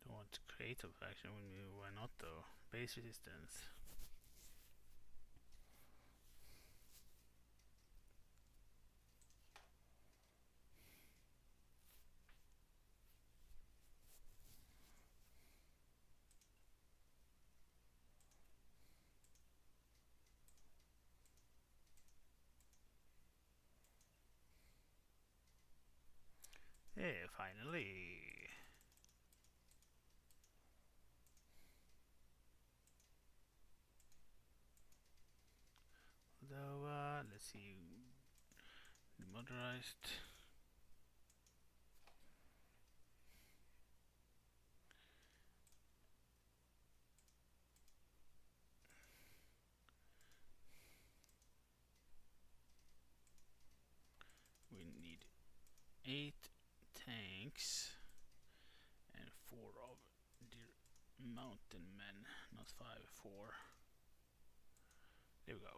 Don't want creative action with me. Why not though? Base resistance. Hey, finally. Although, let's see. Demotorized. We need 8 tanks and 4 of the mountain men. Not 5, 4. There we go.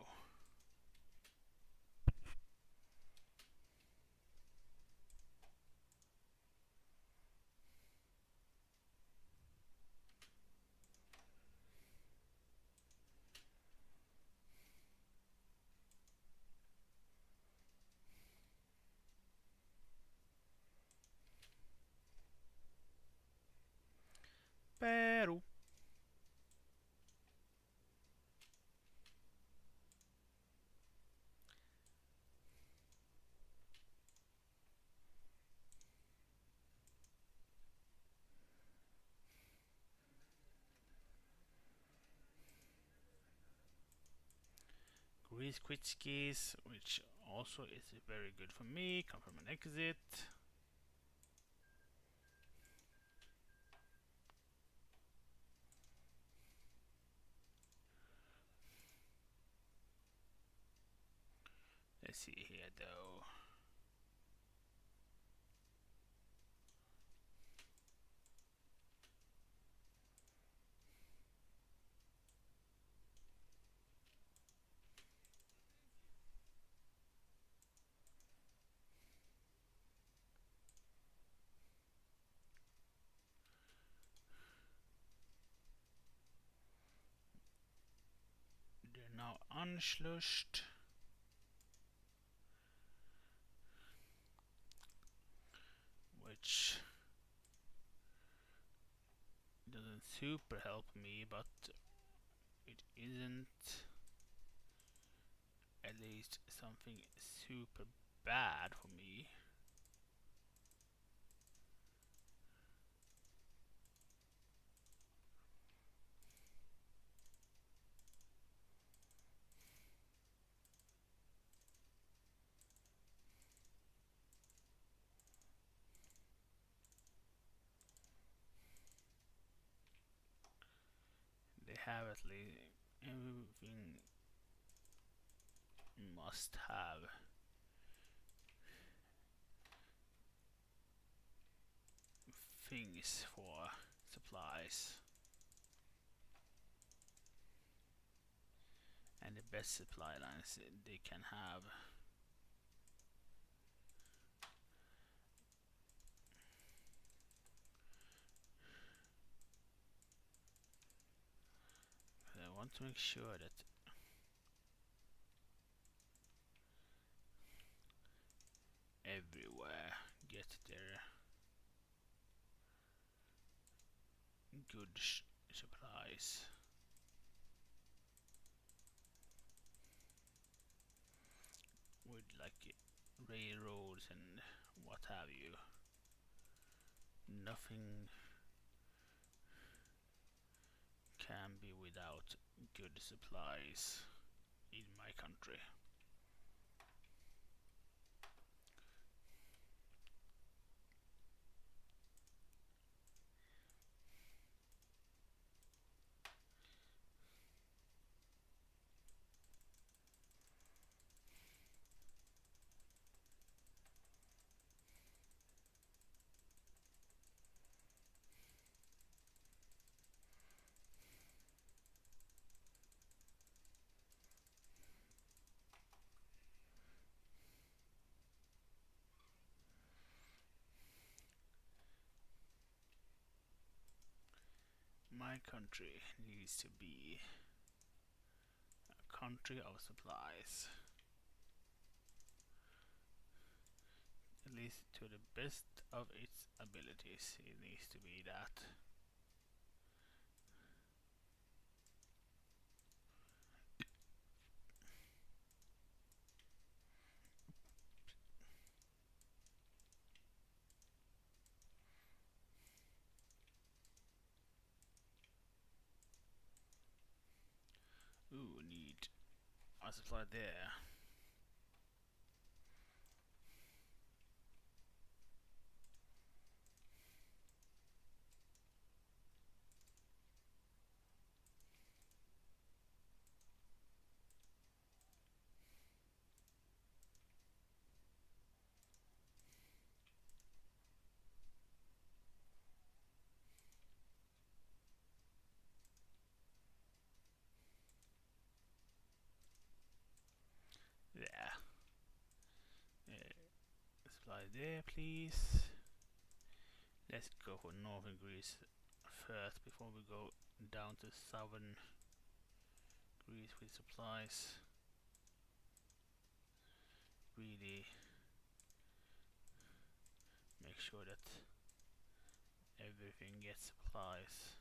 Peru. Grease Quitskis, which also is very good for me. Come from an exit. Let's see here though. They're now unschlushed. Which doesn't super help me, but it isn't at least something super bad for me. They have at least everything must have things for supplies, and the best supply lines they can have. I want to make sure that everywhere get their good supplies. With like railroads and what have you. Nothing can be without good supplies in my country. My country needs to be a country of supplies. At least to the best of its abilities, it needs to be that. Ooh, need a supply there. There. Supply there, please. Let's go for northern Greece first before we go down to southern Greece with supplies. Really make sure that everything gets supplies.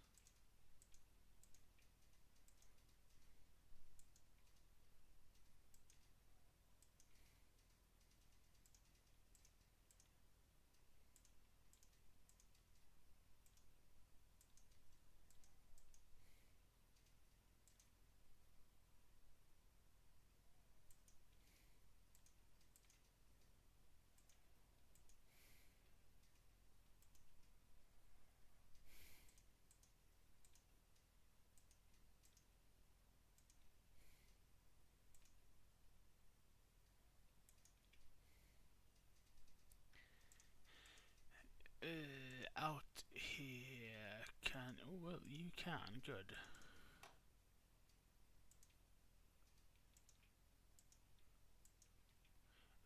Out here can, oh, well, you can, good.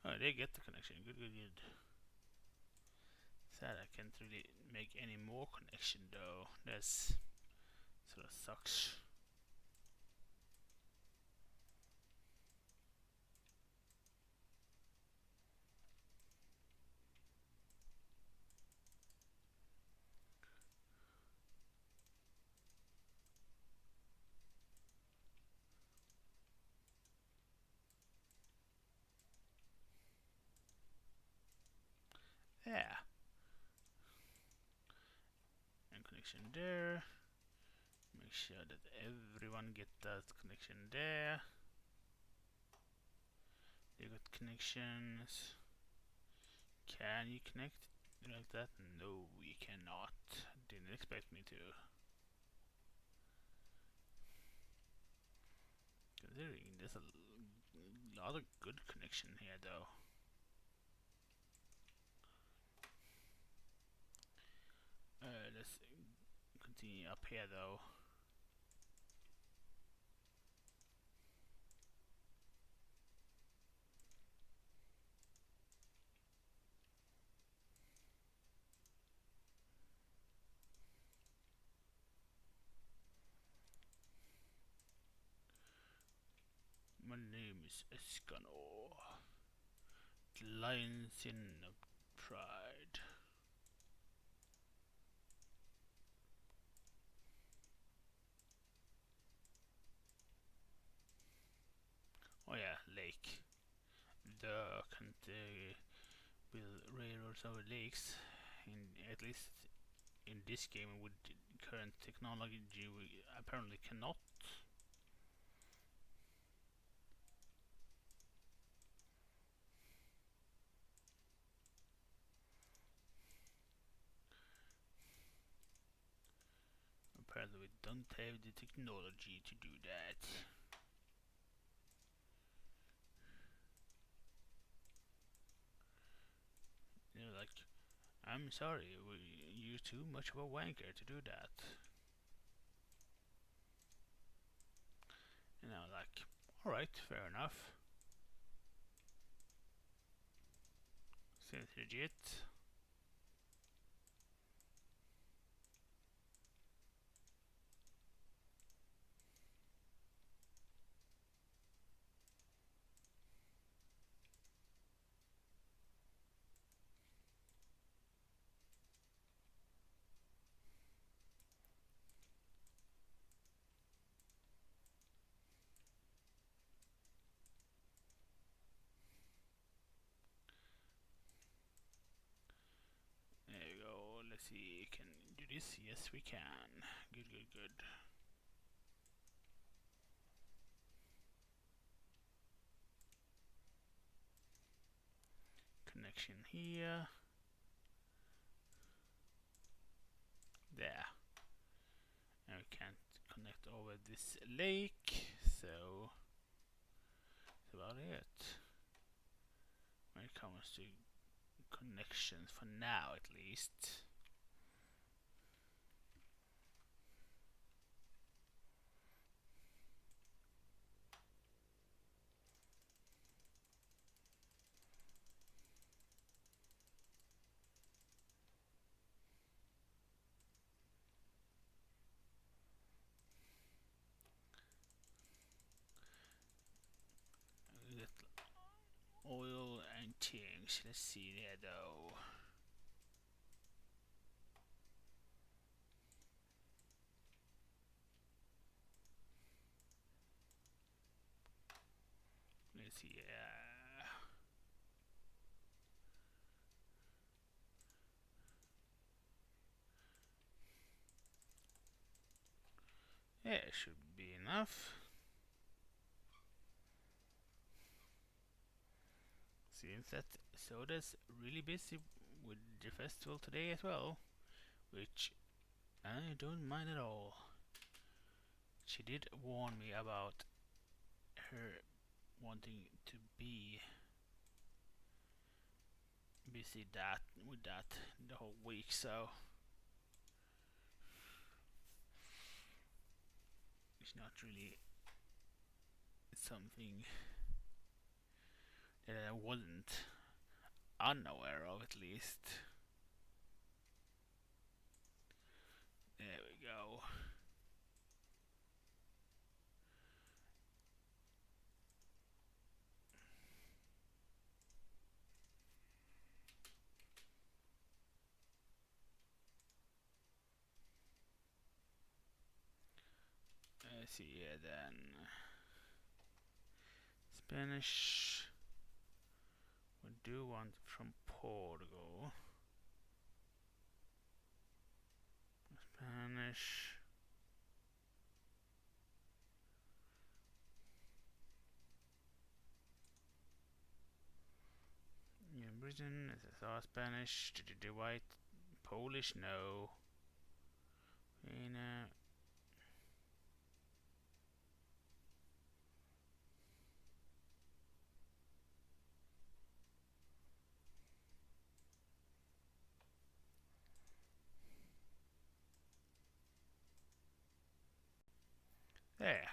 Oh, they get the connection, good, good, good. Sad I can't really make any more connection though, that's sort of sucks. Yeah. And connection there. Make sure that everyone get that connection there. They got connections. Can you connect like that? No, we cannot. Didn't expect me to. Considering there's a lot of good connection here though. Let's continue up here though. My name is Escanor. The Lion's in of Pride. Oh yeah, lake. The can't build railroads over lakes. At least in this game with current technology, we apparently cannot. Apparently we don't have the technology to do that. They're like, I'm sorry, you're too much of a wanker to do that. And I'm like, alright, fair enough. Seems legit. There we go. Let's see, can do this? Yes, we can. Good, good, good. Connection here. There. And we can't connect over this lake, so that's about it. When it comes to connections, for now at least. We get oil and things. Let's see there though. Let's see. Yeah, it should be enough. Seems that Soda's really busy with the festival today as well, which I don't mind at all. She did warn me about her wanting to be busy with that the whole week, so it's not really something that I wasn't unaware of at least. There we go. Let's see here then. Spanish. We do want from Portugal. Spanish. Yeah, Britain, SSR, Spanish, White, Polish, no. There.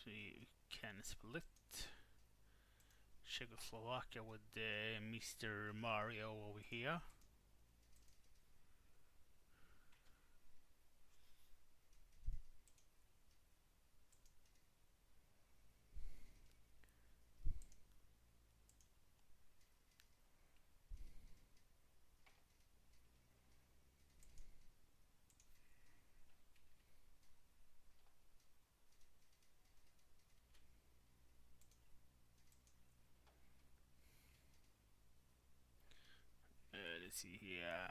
We can split Czechoslovakia with Mr. Mario over here. Let's see here.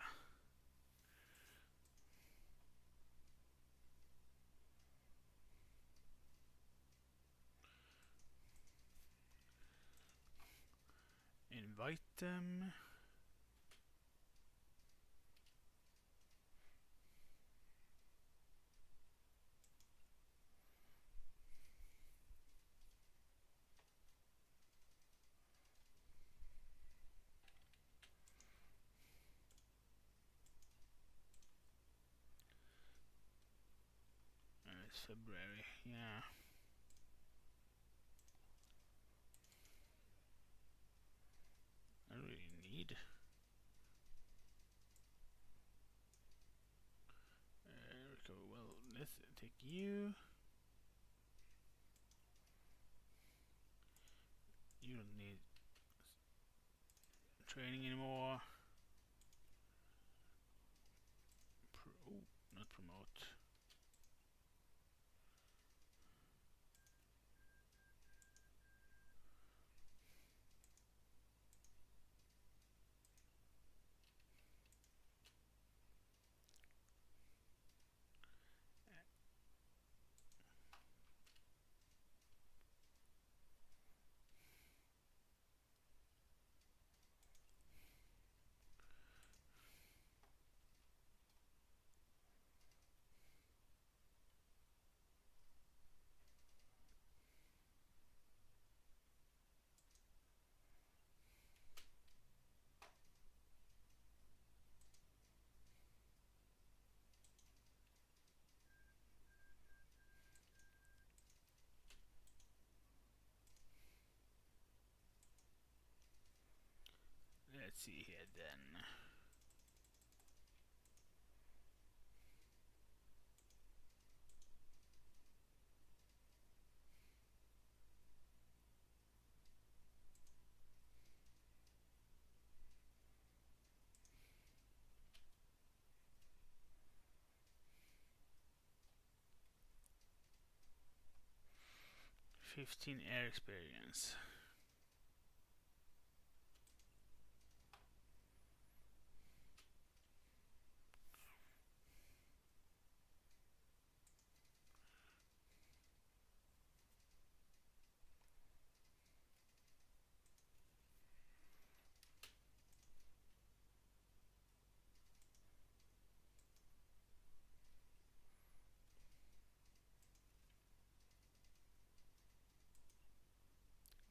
Invite them. It's February, yeah. I don't really need. Well, let's take you. You don't need training anymore. Not promote. Let's see here then. "15 air experience."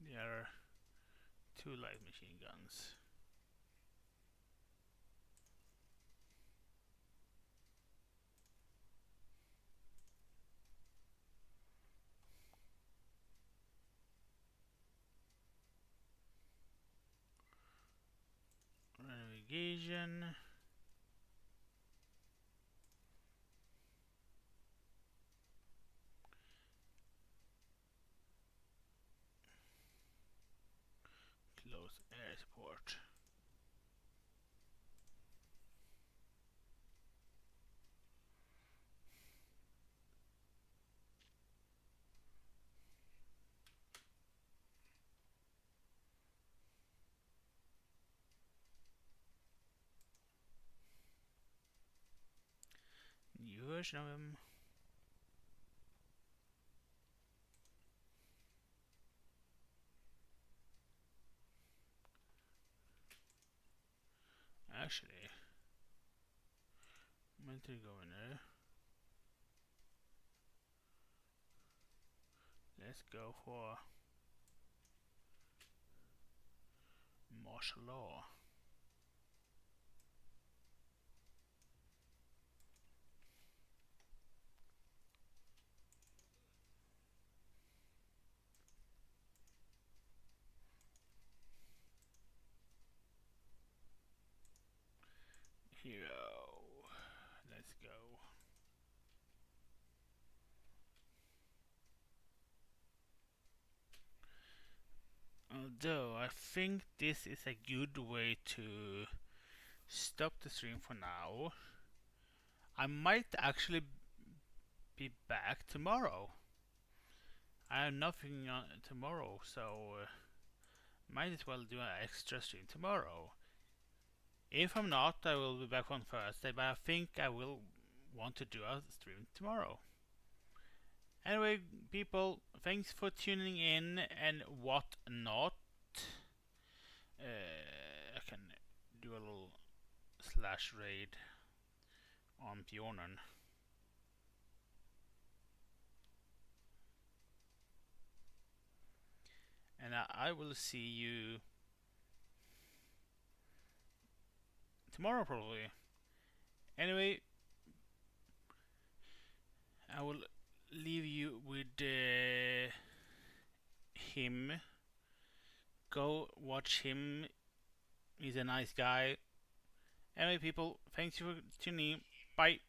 There are 2 light machine guns. Navigation. Close air support. version of him. Actually, military governor. Let's go for martial law. Hero. Let's go. Although I think this is a good way to stop the stream for now. I might actually be back tomorrow. I have nothing on tomorrow, so might as well do an extra stream tomorrow. If I'm not, I will be back on Thursday, but I think I will want to do a stream tomorrow. Anyway, people, thanks for tuning in and whatnot. I can do a little slash raid on Bjornen. And I will see you tomorrow probably. Anyway, I will leave you with him. Go watch him. He's a nice guy. Anyway, people, thanks for tuning in. Bye.